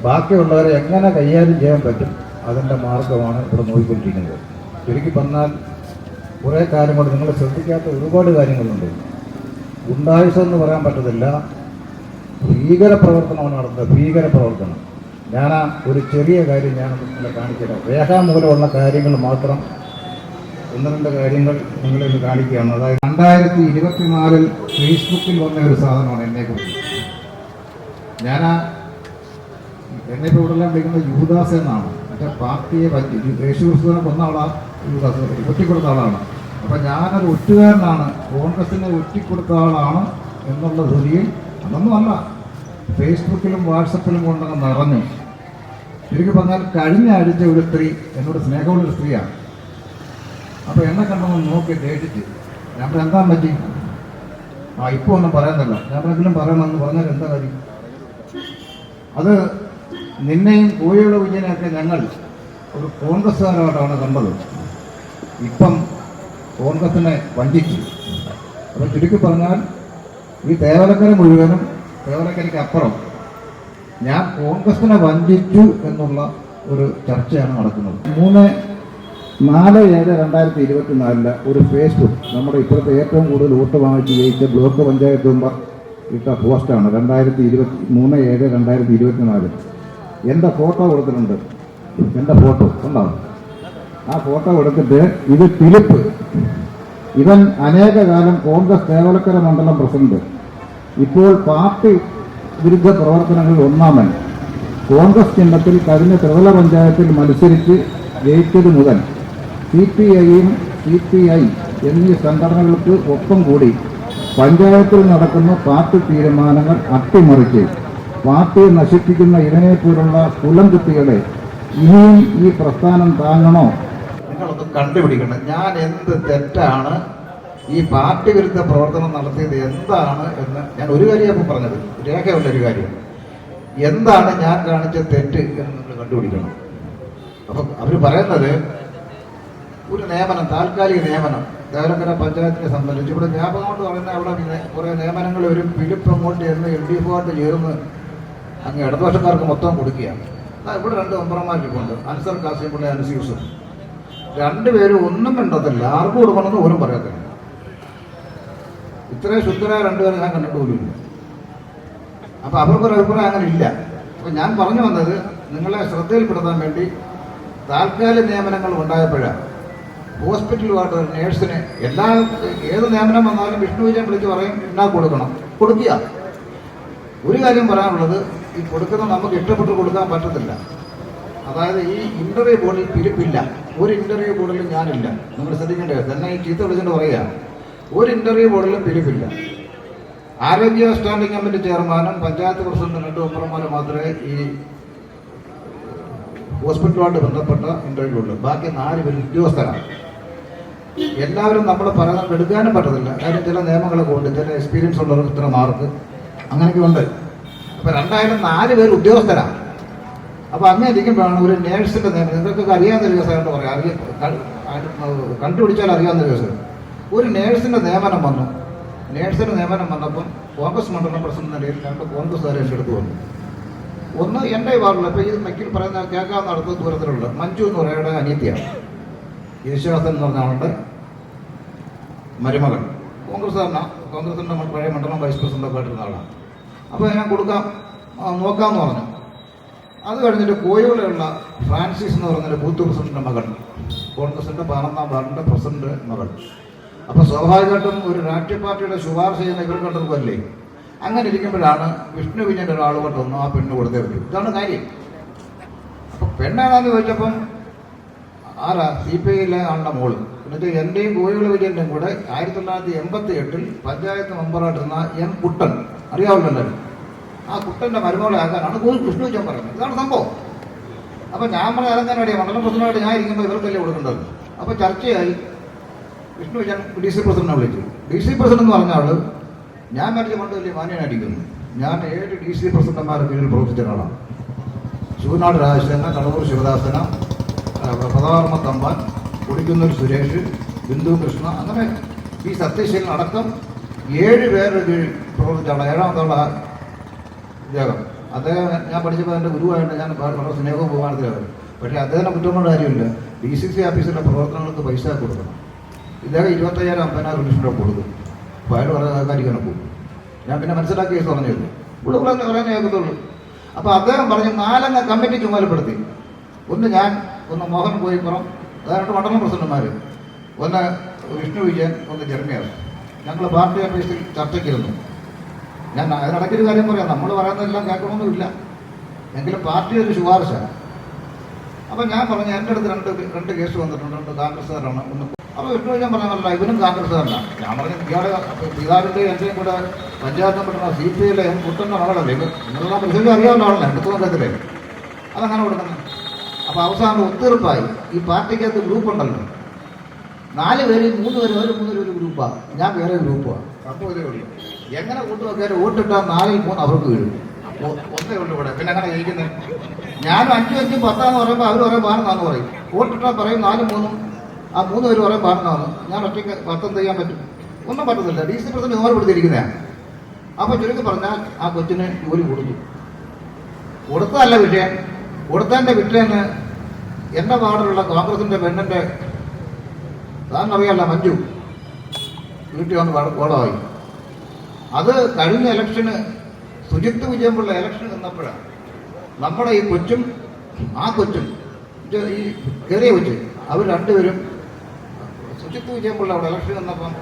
ബാക്കിയുള്ളവരെ എങ്ങനെ കൈകാര്യം ചെയ്യാൻ പറ്റും അതിൻ്റെ മാർഗമാണ് ഇവിടെ നോക്കിക്കൊണ്ടിരിക്കുന്നത്. ചുരുക്കി പറഞ്ഞാൽ കുറേ കാര്യം കൊണ്ട് നിങ്ങൾ ശ്രദ്ധിക്കാത്ത ഒരുപാട് കാര്യങ്ങളുണ്ട്. ഗുണ്ടായുസം എന്ന് പറയാൻ പറ്റത്തില്ല. ഭീകരപ്രവർത്തനമാണ് നടത്തുന്നത്. ഭീകരപ്രവർത്തനം. ഞാൻ ഒരു ചെറിയ കാര്യം ഞാൻ നിങ്ങളെ കാണിച്ചുതരാം. രേഖാമൂലമുള്ള കാര്യങ്ങൾ മാത്രം 1-2 കാര്യങ്ങൾ നിങ്ങളിൽ കാണിക്കുകയാണ്. അതായത് 2024 ഫേസ്ബുക്കിൽ വന്ന ഒരു സാധനമാണ് എന്നെക്കുറിച്ച്. എന്നെ ഇപ്പോൾ ഇവിടെല്ലാം വിളിക്കുന്നത് യൂദാസ് എന്നാണ്. മറ്റേ പാർട്ടിയെ യേശുക്രിസ്തുവിനെ കൊന്ന ആളാണ് യൂദാസ്, ഒറ്റിക്കൊടുത്ത ആളാണ്. അപ്പം ഞാനൊരു ഒറ്റുകാരനാണ്, കോൺഗ്രസിനെ ഒറ്റിക്കൊടുത്ത ആളാണ് എന്നുള്ള ധൃതിയിൽ അതൊന്നുമല്ല. ഫേസ്ബുക്കിലും വാട്സപ്പിലും കൊണ്ടങ്ങ് നിറഞ്ഞു. ചുരുക്കി പറഞ്ഞാൽ കഴിഞ്ഞ ആഴ്ച ഒരു സ്ത്രീ എന്നോട് സ്നേഹമുള്ളൊരു സ്ത്രീയാണ്. അപ്പോൾ എന്നെ കണ്ടൊന്ന് നോക്കി ദേഷിച്ച് ഞാൻ എന്താ പറ്റി? ഇപ്പോൾ ഒന്നും പറയുന്നില്ല. ഞാൻ എന്തെങ്കിലും പറയണമെന്ന് പറഞ്ഞാൽ എന്താ കാര്യം? അത് നിന്നെയും കോഴിയുടെ കുഞ്ഞിനെയൊക്കെ ഞങ്ങൾ ഒരു കോൺഗ്രസ്സുകാരായിട്ടാണ് കണ്ടത്. ഇപ്പം കോൺഗ്രസിനെ വഞ്ചിച്ചു. അപ്പോൾ ചുരുക്കി പറഞ്ഞാൽ ഈ തേവലക്കര മുഴുവനും തേവലക്കരയ്ക്ക് അപ്പുറം ഞാൻ കോൺഗ്രസിനെ വഞ്ചിച്ചു എന്നുള്ള ഒരു ചർച്ചയാണ് നടക്കുന്നത്. 4/7/2024 ഒരു ഫേസ്ബുക്ക് നമ്മുടെ ഇപ്പോഴത്തെ ഏറ്റവും കൂടുതൽ വോട്ട് വാങ്ങിച്ച് ജയിച്ച ബ്ലോക്ക് പഞ്ചായത്ത് മെമ്പർ ഇട്ട പോസ്റ്റാണ്. 3/7/2024 എൻ്റെ ഫോട്ടോ കൊടുത്തിട്ടുണ്ട്. എൻ്റെ ഫോട്ടോ ഉണ്ടാവും. ആ ഫോട്ടോ കൊടുത്തിട്ട് ഇത് ഫിലിപ്പ്, ഇവൻ അനേക കാലം കോൺഗ്രസ് തേവലക്കര മണ്ഡലം പ്രസിഡന്റ്, ഇപ്പോൾ പാർട്ടി വിരുദ്ധ പ്രവർത്തനങ്ങളിൽ ഒന്നാമൻ, കോൺഗ്രസ് ചിഹ്നത്തിൽ കഴിഞ്ഞ ത്രിതല പഞ്ചായത്തിൽ മത്സരിച്ച് ജയിച്ചത് മുതൽ CPIയും CPI എന്നീ സംഘടനകൾക്ക് ഒപ്പം കൂടി പഞ്ചായത്തിൽ നടക്കുന്ന പാർട്ടി തീരുമാനങ്ങൾ അട്ടിമറിച്ച് പാർട്ടിയെ നശിപ്പിക്കുന്ന ഇവനെപ്പോലുള്ള കുലംകുത്തികളെ ഇനിയും ഈ പ്രസ്ഥാനം താങ്ങണോ? നിങ്ങളൊന്ന് കണ്ടുപിടിക്കണം, ഞാൻ എന്ത് തെറ്റാണ് ഈ പാർട്ടി വിരുദ്ധ പ്രവർത്തനം നടത്തിയത് എന്താണ് എന്ന്. ഞാൻ ഒരു കാര്യം അപ്പം പറഞ്ഞത്, രേഖയുള്ളൊരു കാര്യം, എന്താണ് ഞാൻ കാണിച്ച തെറ്റ് എന്ന് നിങ്ങൾ കണ്ടുപിടിക്കണം. അപ്പം അവർ പറയുന്നത് ഒരു നിയമനം, താൽക്കാലിക നിയമനം തേവലക്കര പഞ്ചായത്തിനെ സംബന്ധിച്ച് ഇവിടെ വ്യാപകം കൊണ്ട് പറയുന്ന അവിടെ കുറേ നിയമനങ്ങൾ ഒരു ഫിലിപ്പ് അങ്ങോട്ട് ചെന്ന് LDF ആയിട്ട് ചേർന്ന് അങ്ങ് ഇടതുപക്ഷക്കാർക്ക് മൊത്തം കൊടുക്കുകയാണ്. ഇവിടെ 2 മെമ്പർമാർക്കുണ്ട്, അൻസർ കാസിം പിള്ള, അൻസി യൂസഫ്. 2 പേരും ഒന്നും കണ്ടത്തില്ല, ആർക്കും കൊടുക്കണമെന്ന് പോലും പറയത്തില്ല. ഇത്രയും ശുദ്ധരായ 2 പേരെ ഞാൻ കണ്ടിട്ട് പോലും ഇല്ല. അപ്പം അവർക്കൊരു അഭിപ്രായം അങ്ങനെ ഇല്ല. അപ്പം ഞാൻ പറഞ്ഞു വന്നത് നിങ്ങളെ ശ്രദ്ധയിൽപ്പെടുത്താൻ വേണ്ടി താൽക്കാലിക നിയമനങ്ങൾ ഉണ്ടായപ്പോഴാണ് ഹോസ്പിറ്റലുമായിട്ട് ഒരു നേഴ്സിന് ഏത് നിയമനം വന്നാലും വിഷ്ണു വിജയൻ വിളിച്ച് പറയും എന്നാ കൊടുക്കണം, കൊടുക്കുക. ഒരു കാര്യം പറയാനുള്ളത്, ഈ കൊടുക്കുന്ന നമുക്ക് ഇഷ്ടപ്പെട്ട് കൊടുക്കാൻ പറ്റത്തില്ല. അതായത് ഈ ഇന്റർവ്യൂ ബോർഡിൽ പിരിപ്പില്ല. ഒരു ഇന്റർവ്യൂ ബോർഡിലും ഞാനില്ല. നിങ്ങൾ ശ്രദ്ധിക്കേണ്ടത് തന്നെ ഈ ചീത്ത വിളിച്ചിട്ട് പറയുക, ഒരു ഇന്റർവ്യൂ ബോർഡിലും പിരിപ്പില്ല. ആരോഗ്യ സ്റ്റാൻഡിംഗ് കമ്മിറ്റി ചെയർമാനും പഞ്ചായത്ത് പ്രസിഡന്റ് 2 മെമ്പർമാരും മാത്രമേ ഈ ഹോസ്പിറ്റലുമായിട്ട് ബന്ധപ്പെട്ട ഇന്റർവ്യൂ ഉള്ളൂ. ബാക്കി 4 പേര് ഉദ്യോഗസ്ഥരാണ്. എല്ലാവരും നമ്മൾ പറയുന്നത് എടുക്കാനും പറ്റത്തില്ല. കാര്യം ചില നിയമങ്ങളൊക്കെ ഉണ്ട്, ചില എക്സ്പീരിയൻസ് ഉള്ളവർക്ക് ഇത്ര മാർക്ക് അങ്ങനെയൊക്കെ ഉണ്ട്. അപ്പം 4 പേര് ഉദ്യോഗസ്ഥരാണ്. അപ്പോൾ അങ്ങനെ ഇരിക്കുമ്പോഴാണ് ഒരു നേഴ്സിൻ്റെ നിയമം, നിങ്ങൾക്കൊക്കെ അറിയാവുന്ന കേസായിട്ട് പറയാം, കണ്ടുപിടിച്ചാൽ അറിയാവുന്ന കേസ്. ഒരു നേഴ്സിൻ്റെ നിയമനം വന്നു. നേഴ്സിൻ്റെ നിയമനം വന്നപ്പം കോൺഗ്രസ് മണ്ഡലം പ്രസിഡന്റ് നിലയിൽ 2 കോൺഗ്രസ്സുകാരെ എൻ്റെ അടുത്ത് വന്നു. ഒന്ന് എൻ്റെ വാർഡിൽ, ഇപ്പോൾ ഈ മക്കിൽ പറയുന്ന കേൾക്കാവുന്ന അടുത്ത ദൂരത്തിലുള്ള മഞ്ജു എന്ന് പറയുന്ന അനിയത്തിയാണ്. യേശുദാസൻ എന്ന് പറഞ്ഞ ആളുടെ മരുമകൾ, കോൺഗ്രസിൻ്റെ പഴയ മണ്ഡലം വൈസ് പ്രസിഡൻ്റൊക്കെ ആയിട്ടിരുന്ന ആളാണ്. അപ്പോൾ ഞാൻ നോക്കാമെന്ന് പറഞ്ഞു. അത് കഴിഞ്ഞിട്ട് കോഴിയോടെയുള്ള ഫ്രാൻസിസ് എന്ന് പറഞ്ഞൊരു ബൂത്ത് പ്രസിഡന്റിൻ്റെ മകൾ, കോൺഗ്രസിൻ്റെ 12ാം വാർഡിൻ്റെ പ്രസിഡന്റ് മകൾ. അപ്പോൾ സ്വാഭാവികമായിട്ടും ഒരു രാഷ്ട്രീയ പാർട്ടിയുടെ ശുപാർശ ചെയ്യുന്ന ഇവർക്കൊണ്ടല്ലേ. അങ്ങനെ ഇരിക്കുമ്പോഴാണ് വിഷ്ണു വിജയൻ്റെ ഒരാൾ കൊണ്ടൊന്നും ആ പെണ്ണ് കൊടുത്തേ പറ്റൂ. ഇതാണ് കാര്യം. അപ്പോൾ പെണ്ണേതാന്ന് ചോദിച്ചപ്പം ആരാ, CPIയിലെ ആളുടെ മോള്. എന്നിട്ട് എൻ്റെയും കോഴികള വിജയൻ്റെയും കൂടെ 1988 പഞ്ചായത്ത് മെമ്പറായിട്ടിരുന്ന M. കുട്ടൻ, അറിയാവില്ലല്ലോ, ആ കുട്ടൻ്റെ മരുമോളെ ആക്കാനാണ് വിഷ്ണു വിജയൻ പറയുന്നത്. ഇതാണ് സംഭവം. അപ്പോൾ ഞാൻ പറഞ്ഞ അലങ്കാനടിയ മണ്ഡലം പ്രസിഡന്റായിട്ട് ഞാൻ ഇരിക്കുമ്പോൾ ഇവർക്കല്ലേ കൊടുക്കേണ്ടത്. അപ്പോൾ ചർച്ചയായി. വിഷ്ണു വിജയൻ DC പ്രസിഡന്റിനെ വിളിച്ചു. DC പ്രസിഡന്റ് എന്ന് പറഞ്ഞ ആള് ഞാൻ മരിച്ച പണ്ട് വലിയ മാന്യനായിരിക്കുന്നു. ഞാൻ 7 DC പ്രസിഡന്റുമാരുടെ കീഴിൽ പ്രവർത്തിച്ച ഒരാളാണ്. ശൂനാട് രാജശേഖരൻ, കടവൂർ ശിവദാസന, പദവർമ്മ തമ്പാൻ, കൊടിക്കുന്നൂർ സുരേഷ്, ബിന്ദു കൃഷ്ണ, അങ്ങനെ ഈ സത്യശീലൻ അടക്കം 7 പേരുടെ കീഴിൽ പ്രവർത്തിച്ച ആളാണ്. 7ാമത്തെ ഇദ്ദേഹം. അദ്ദേഹം ഞാൻ പഠിച്ചപ്പോൾ എൻ്റെ ഗുരുവായിട്ട് ഞാൻ വളരെ സ്നേഹവും ബഹുമാനത്തിലാണ്. പക്ഷേ അദ്ദേഹം കുറ്റങ്ങളുടെ കാര്യമില്ല. DCC ഓഫീസിലെ പ്രവർത്തനങ്ങൾക്ക് പൈസ കൊടുക്കണം. ഇദ്ദേഹം 25,000-50,000 ലക്ഷം രൂപ കൊടുക്കും. അപ്പോൾ അയാൾ പറയുന്ന കാര്യമാണ് പോകും. ഞാൻ പിന്നെ മനസ്സിലാക്കിയ കേസ് പറഞ്ഞിരുന്നു, ഇവിടെ പറയാൻ കേൾക്കത്തുള്ളൂ. അപ്പോൾ അദ്ദേഹം പറഞ്ഞ് 4 കമ്മിറ്റി ചുമതലപ്പെടുത്തി. ഒന്ന് ഞാൻ, ഒന്ന് മോഹൻ കോയിപ്പുറം, അതായത് മണ്ഡലം പ്രസിഡന്റുമാർ, ഒന്ന് വിഷ്ണു വിജയൻ, ഒന്ന് ജെർമിയാസ്. ഞങ്ങൾ പാർട്ടി ഓഫീസിൽ ചർച്ചയ്ക്കിരുന്നു. ഞാൻ അതിനിടയ്ക്കൊരു കാര്യം പറയാം, നമ്മൾ പറയുന്നതെല്ലാം കേൾക്കണമെന്നില്ല, എങ്കിലും പാർട്ടി ഒരു ശുപാർശ. അപ്പം ഞാൻ പറഞ്ഞു, എൻ്റെ അടുത്ത് രണ്ട് കേസ് വന്നിട്ടുണ്ട്, 2 കോൺഗ്രസ്സുകാരാണ്. ഒന്ന് അപ്പോൾ വിഷ്ണു വിജയൻ പറഞ്ഞല്ല, ഇവനും കോൺഗ്രസ്സുകാരനാണ്. ഞാൻ പറഞ്ഞു, ഇയാളെ പിതാവിൻ്റെ എൻ്റെയും കൂടെ പഞ്ചായത്ത് പെട്ടുന്ന CPIയിലെ കുട്ടൻ്റെ മകളല്ലേ ഇത്, നിങ്ങളുടെ പ്രസിഡന്റ് അറിയാവുന്ന ആളല്ലേ, അടുത്ത ബന്ധത്തിലേ അതങ്ങനെ കൊടുക്കുന്നത്. അപ്പോൾ അവസാനം ഒത്തീർപ്പായി. ഈ പാർട്ടിക്കകത്ത് ഗ്രൂപ്പ് ഉണ്ടല്ലോ, 4 പേര് 3 പേര് ഒരു ഗ്രൂപ്പാണ്, ഞാൻ വേറെ ഗ്രൂപ്പാണ്. സംഭവം ഇതേ ഉള്ളൂ. എങ്ങനെ വോട്ട് നോക്കിയാൽ വോട്ടിട്ടാൽ 4-ൽ 3 അവർക്ക് വീഴും. ഒന്നേ ഉള്ളൂ ഇവിടെ. പിന്നെ അങ്ങനെ ജയിക്കുന്നത്. ഞാനും 5-5-10 പറയുമ്പോൾ അവർ പറയും 12 പറയും. വോട്ടിട്ടാൽ പറയും 4-3, ആ 3 പേര് പറയും 12. ഞാൻ ഒറ്റയ്ക്ക് 10 ചെയ്യാൻ പറ്റും? ഒന്നും പറ്റത്തില്ല. DC പ്രസിഡന്റ് ചുമതലപ്പെടുത്തിയിരിക്കുന്നതാണ്. അപ്പോൾ ചുരുക്കി പറഞ്ഞാൽ ആ കൊച്ചിന് ജോലി കൊടുത്തു. കൊടുത്തതല്ല വിഷയം. കൊടുത്തതിൻ്റെ വിഷയം എൻ്റെ വാർഡിലുള്ള കോൺഗ്രസിൻ്റെ പെണ്ണിൻ്റെ സാറിന് അറിയാമല്ല, മഞ്ജു വീട്ടിൽ വന്ന് കോളമായി. അത് കഴിഞ്ഞ ഇലക്ഷന് സുജിത്ത് വിജയമുള്ള ഇലക്ഷൻ നിന്നപ്പോഴാണ് നമ്മുടെ ഈ കൊച്ചും ആ കൊച്ചും ഈ ചെറിയ കൊച്ച് അവർ രണ്ടുപേരും സുജിത്ത് വിജയമുള്ള അവിടെ ഇലക്ഷൻ നിന്നപ്പം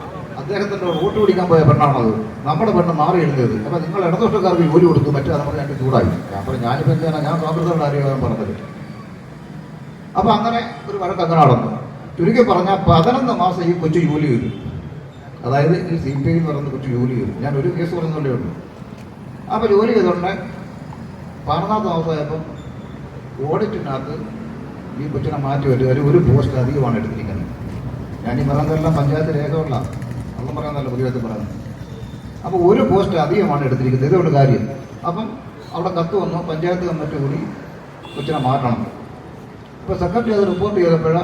അദ്ദേഹത്തിൻ്റെ വോട്ട് പിടിക്കാൻ പോയ പെണ്ണാണത്. നമ്മുടെ പെണ്ണ് മാറി എഴുതിയത്. അപ്പം നിങ്ങൾ ഇടതുപക്ഷക്കാർക്ക് ജോലി കൊടുത്തു, മറ്റേ നമ്മൾ രണ്ട് ചൂടായി. അപ്പോൾ ഞാനിപ്പോൾ എന്താണ്, ഞാൻ കോൺഗ്രസുകളുടെ കാര്യമാണ് പറഞ്ഞത്. അപ്പം അങ്ങനെ ഒരു വഴക്ക് അങ്ങനെ നടന്നു. ചുരുക്കി പറഞ്ഞാൽ 11 മാസം ഈ കൊച്ചു ജോലി ചെയ്തു. അതായത് ഈ CPI എന്ന് പറയുന്ന കൊച്ചു ജോലി ചെയ്തു. ഞാൻ ഒരു കേസ് പറയുന്നതേ ഉള്ളൂ. അപ്പോൾ ജോലി ചെയ്തുകൊണ്ട് 12ാമത്തെ മാസമായപ്പം ഓഡിറ്റിനകത്ത് ഈ കൊച്ചിനെ മാറ്റി ഒരു പോസ്റ്റ് അധികമാണ് എടുത്തിരിക്കുന്നത്. ഞാനീ പറയുന്നതെല്ലാം പഞ്ചായത്ത് രേഖയുള്ള ഒന്നും പറയാനല്ല പുതിയത്തിൽ പറയുന്നത്. അപ്പോൾ ഒരു പോസ്റ്റ് അധികമാണ് എടുത്തിരിക്കുന്നത്. ഇതുകൊണ്ട് കാര്യം. അപ്പം അവിടെ കത്ത് വന്നു, പഞ്ചായത്ത് കമ്മിറ്റി കൂടി കൊച്ചിനെ മാറ്റണം. ഇപ്പോൾ സെക്രട്ടറി അത് റിപ്പോർട്ട് ചെയ്തപ്പോൾ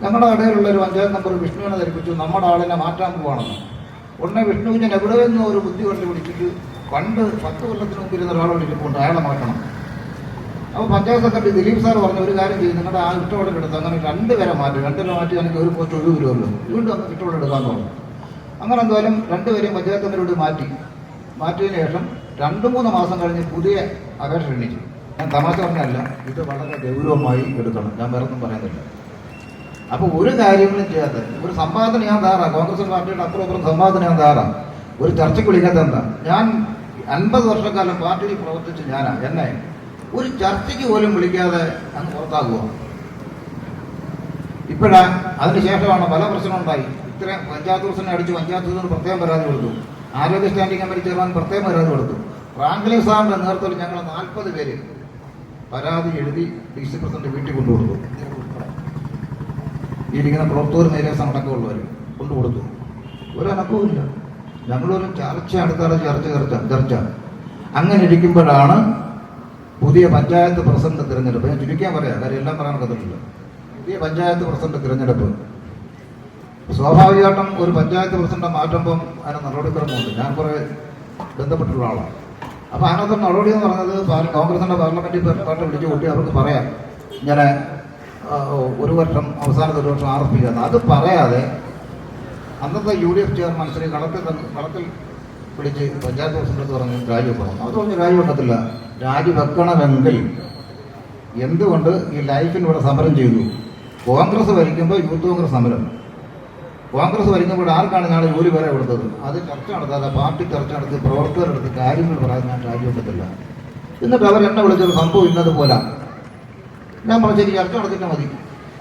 ഞങ്ങളുടെ ഇടയിലുള്ള ഒരു പഞ്ചായത്ത് നമ്പർ വിഷ്ണുവിനെ ധരിപ്പിച്ചു നമ്മുടെ ആളിനെ മാറ്റാൻ പോവാണെന്ന്. ഉടനെ വിഷ്ണുവിനെ എവിടെ നിന്ന് ഒരു ബുദ്ധി കണ്ടുപിടിച്ചിട്ട് പണ്ട് 10 കൊല്ലത്തിന് മുമ്പ് ഇരുന്ന ഒരാളോട് ഇരിപ്പുണ്ട്, അയാളെ മാറ്റണം. അപ്പോൾ പഞ്ചായത്ത് സെക്രട്ടറി ദിലീപ് സാർ പറഞ്ഞ ഒരു കാര്യം ചെയ്യും, നിങ്ങളുടെ ആ ഇഷ്ടോടെ എടുത്ത് അങ്ങനെ 2 പേരെ മാറ്റി എനിക്ക് ഒരു പോസ്റ്റ് ഒഴിവ് വരുമല്ലോ, വീണ്ടും നമുക്ക് ഇഷ്ടോടെ എടുക്കാമെന്ന് പറഞ്ഞു. അങ്ങനെ എന്തായാലും 2 പേരെയും പഞ്ചായത്ത് കമ്മിറ്റിയോട് മാറ്റിയതിന് ശേഷം 2-3 മാസം കഴിഞ്ഞ് പുതിയ അപേക്ഷ എണ്ണിച്ചു. ഞാൻ തമാശ പറഞ്ഞല്ല, ഇത് വളരെ ഗൗരവമായി എടുക്കണം, ഞാൻ വേറെ ഒന്നും പറയുന്നില്ല. അപ്പോൾ ഒരു കാര്യങ്ങളും ചെയ്യാത്ത ഒരു സംവാദത്തിന് ഞാൻ തയ്യാറാണ്. കോൺഗ്രസ് പാർട്ടിയുടെ അപ്പുറം സംവാദത്തിന് ഞാൻ തയ്യാറാണ്. ഒരു ചർച്ചയ്ക്ക് വിളിക്കാത്ത എന്താ, ഞാൻ 50 വർഷക്കാലം പാർട്ടിയിൽ പ്രവർത്തിച്ച് എന്നെ ഒരു ചർച്ചയ്ക്ക് പോലും വിളിക്കാതെ അങ്ങ് പുറത്താക്കുക. ഇപ്പോഴാണ് അതിനുശേഷമാണ് പല പ്രശ്നമുണ്ടായി. ഇത്രയും പഞ്ചായത്ത് പ്രസിഡന്റ് അടിച്ചു, പഞ്ചായത്ത് പ്രസിഡന്റ് പ്രത്യേകം പരാതി കൊടുത്തു, ആരോഗ്യ സ്റ്റാൻഡിംഗ് കമ്മിറ്റി ചെയർമാൻ പ്രത്യേകം പരാതി കൊടുത്തു. ഫ്രാങ്ക്ലിൻ സാറിന്റെ നേതൃത്വത്തിൽ ഞങ്ങൾ 40 പേര് പരാതി എഴുതി DC പ്രസിഡന്റ് വീട്ടിൽ കൊണ്ടുകൊടുത്തു. ഇരിക്കുന്ന പുറത്തൂർ നേരിയ അടക്കമുള്ളവർ കൊണ്ടുകൊടുത്തു. ഒരനക്കവുമില്ല. ഞങ്ങളൊരു അടുത്താണ് ചർച്ച. അങ്ങനെ ഇരിക്കുമ്പോഴാണ് പുതിയ പഞ്ചായത്ത് പ്രസിഡന്റ് തിരഞ്ഞെടുപ്പ്. ഞാൻ ചുരുക്കാൻ പറയാം, കാര്യം എല്ലാം പറയാൻ പറ്റത്തില്ല. പുതിയ പഞ്ചായത്ത് പ്രസിഡന്റ് തിരഞ്ഞെടുപ്പ് സ്വാഭാവികമായിട്ടും ഒരു പഞ്ചായത്ത് പ്രസിഡന്റ് മാറ്റുമ്പം അതിന് നടപടിക്രമമുണ്ട്. ഞാൻ കുറേ ബന്ധപ്പെട്ടുള്ള ആളാണ്. അപ്പോൾ അതിനകത്ത് നടപടി എന്ന് പറഞ്ഞത് കോൺഗ്രസിൻ്റെ പാർലമെന്ററി പാർട്ടി വിളിച്ചു കൂട്ടി അവർക്ക് പറയാം ഇങ്ങനെ 1 വർഷം അവസാനത്തെ 1 വർഷം ആർപ്പിക്കാന്ന്. അത് പറയാതെ അന്നത്തെ UDF ചെയർമാൻ ശ്രീ കളത്തിൽ വിളിച്ച് പഞ്ചായത്ത് പ്രസിഡന്റ് പറഞ്ഞ് രാജിവെക്കണം. അത് പറഞ്ഞ് രാജിവെക്കത്തില്ല. രാജിവെക്കണമെങ്കിൽ എന്തുകൊണ്ട് ഈ ലൈഫിനിവിടെ സമരം ചെയ്തു? കോൺഗ്രസ് ഭരിക്കുമ്പോൾ യൂത്ത് കോൺഗ്രസ് സമരം, കോൺഗ്രസ് ഭരിക്കുമ്പോൾ ആർക്കാണ് ഞാൻ ജോലി വരെ കൊടുത്തത്? അത് ചർച്ച നടത്താതെ പാർട്ടി ചർച്ച നടത്തി പ്രവർത്തകരെടുത്ത് കാര്യങ്ങൾ പറയാൻ ഞാൻ രാജിവെക്കത്തില്ല. എന്നിട്ട് അവരെന്നെ വിളിച്ചൊരു സംഭവം ഇന്നതുപോലെ ഞാൻ പറഞ്ഞു ശരി ചർച്ച നടത്തിയിട്ട് മതി.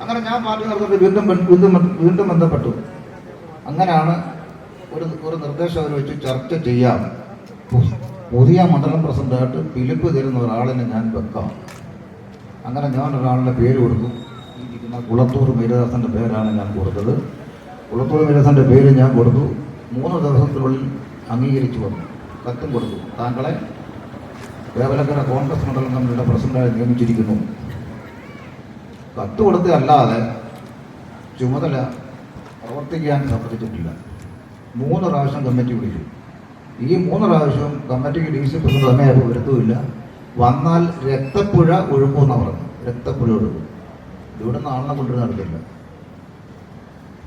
അങ്ങനെ ഞാൻ പാർട്ടി നടത്തിയിട്ട് വീണ്ടും ബന്ധപ്പെട്ടു. അങ്ങനെയാണ് ഒരു നിർദ്ദേശം അവർ വെച്ച് ചർച്ച ചെയ്യാം. പുതിയ മണ്ഡലം പ്രസിഡന്റായിട്ട് പിലിപ്പ് തരുന്ന ഒരാളിനെ ഞാൻ വെക്കാം. അങ്ങനെ ഞാൻ ഒരാളുടെ പേര് കൊടുത്തു. ഇരിക്കുന്ന കുളത്തൂർ മേരിദാസൻ്റെ പേരാണ് ഞാൻ കൊടുത്തത്. കുളത്തൂർ മേരിദാസൻ്റെ പേര് ഞാൻ കൊടുത്തു. 3 ദിവസത്തിനുള്ളിൽ അംഗീകരിച്ചു വന്നു. കത്തും കൊടുത്തു. താങ്കളെ വേവലക്കര കോൺഗ്രസ് മണ്ഡലം കമ്മിറ്റിയുടെ പ്രസിഡന്റായി നിയമിച്ചിരിക്കുന്നു. കത്ത് കൊടുത്തതല്ലാതെ ചുമതല പ്രവർത്തിക്കാൻ സമ്മതിച്ചിട്ടില്ല. 3 പ്രാവശ്യം കമ്മിറ്റി വിളിച്ചു. ഈ 3 പ്രാവശ്യവും കമ്മിറ്റിക്ക് DC പ്രസിഡന്റ് സമയപ്പോൾ വരുത്തുമില്ല. വന്നാൽ രക്തപ്പുഴ ഒഴുക്കുമെന്ന് പറഞ്ഞു. രക്തപ്പുഴ ഒഴുക്കും. ഇവിടുന്ന് ആളിനെ കൊണ്ടുവരുന്ന നടത്തില്ല.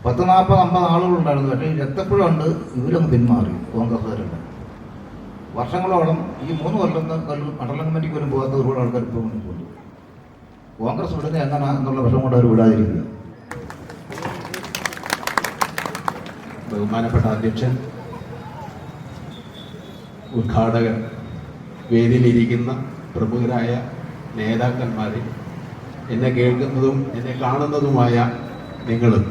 10-40-50 ആളുകളുണ്ടായിരുന്നു. പക്ഷേ ഈ രക്തപ്പുഴ ഉണ്ട്. ഇവരൊന്ന് പിന്മാറി കോൺഗ്രസ്സുകാരുണ്ട്. വർഷങ്ങളോളം ഈ 3 കൊല്ലം മണ്ഡലം കമ്മിറ്റിക്ക് പോലും പോകാത്ത ഒരുപാട് ആൾക്കാർ ഇപ്പോൾ കൊണ്ടുപോകുന്നു. കോൺഗ്രസ് വിടുന്നത് എങ്ങനെ എന്നുള്ള വിഷമം കൊണ്ട് അവർ വിടാതിരിക്കുക. ബഹുമാനപ്പെട്ട അധ്യക്ഷൻ, ഉദ്ഘാടകർ, വേദിയിലിരിക്കുന്ന പ്രമുഖരായ നേതാക്കന്മാർ, എന്നെ കേൾക്കുന്നതും എന്നെ കാണുന്നതുമായ നിങ്ങളും,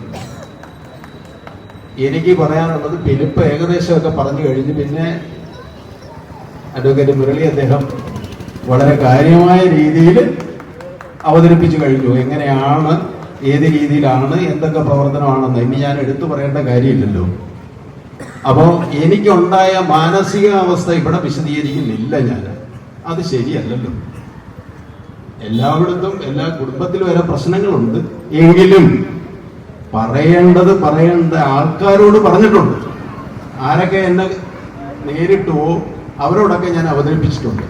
എനിക്ക് പറയാനുള്ളത് പിലിപ്പ് ഏകദേശമൊക്കെ പറഞ്ഞു കഴിഞ്ഞ് പിന്നെ അഡ്വക്കേറ്റ് മുരളി അദ്ദേഹം വളരെ കാര്യമായ രീതിയിൽ അവതരിപ്പിച്ചു കഴിഞ്ഞു. എങ്ങനെയാണ്, ഏത് രീതിയിലാണ്, എന്തൊക്കെ പ്രവർത്തനമാണെന്ന് ഇനി ഞാൻ എടുത്തു പറയേണ്ട കാര്യമില്ലല്ലോ. അപ്പോൾ എനിക്കുണ്ടായ മാനസികാവസ്ഥ ഇവിടെ വിശദീകരിക്കുന്നില്ല ഞാൻ. അത് ശരിയല്ലല്ലോ. എല്ലായിടത്തും എല്ലാ കുടുംബത്തിലും വരെ പ്രശ്നങ്ങളുണ്ട്. എങ്കിലും പറയേണ്ട ആൾക്കാരോട് പറഞ്ഞിട്ടുണ്ട്. ആരൊക്കെ എന്നെ നേരിട്ടോ അവരോടൊക്കെ ഞാൻ അവതരിപ്പിച്ചിട്ടുണ്ട്.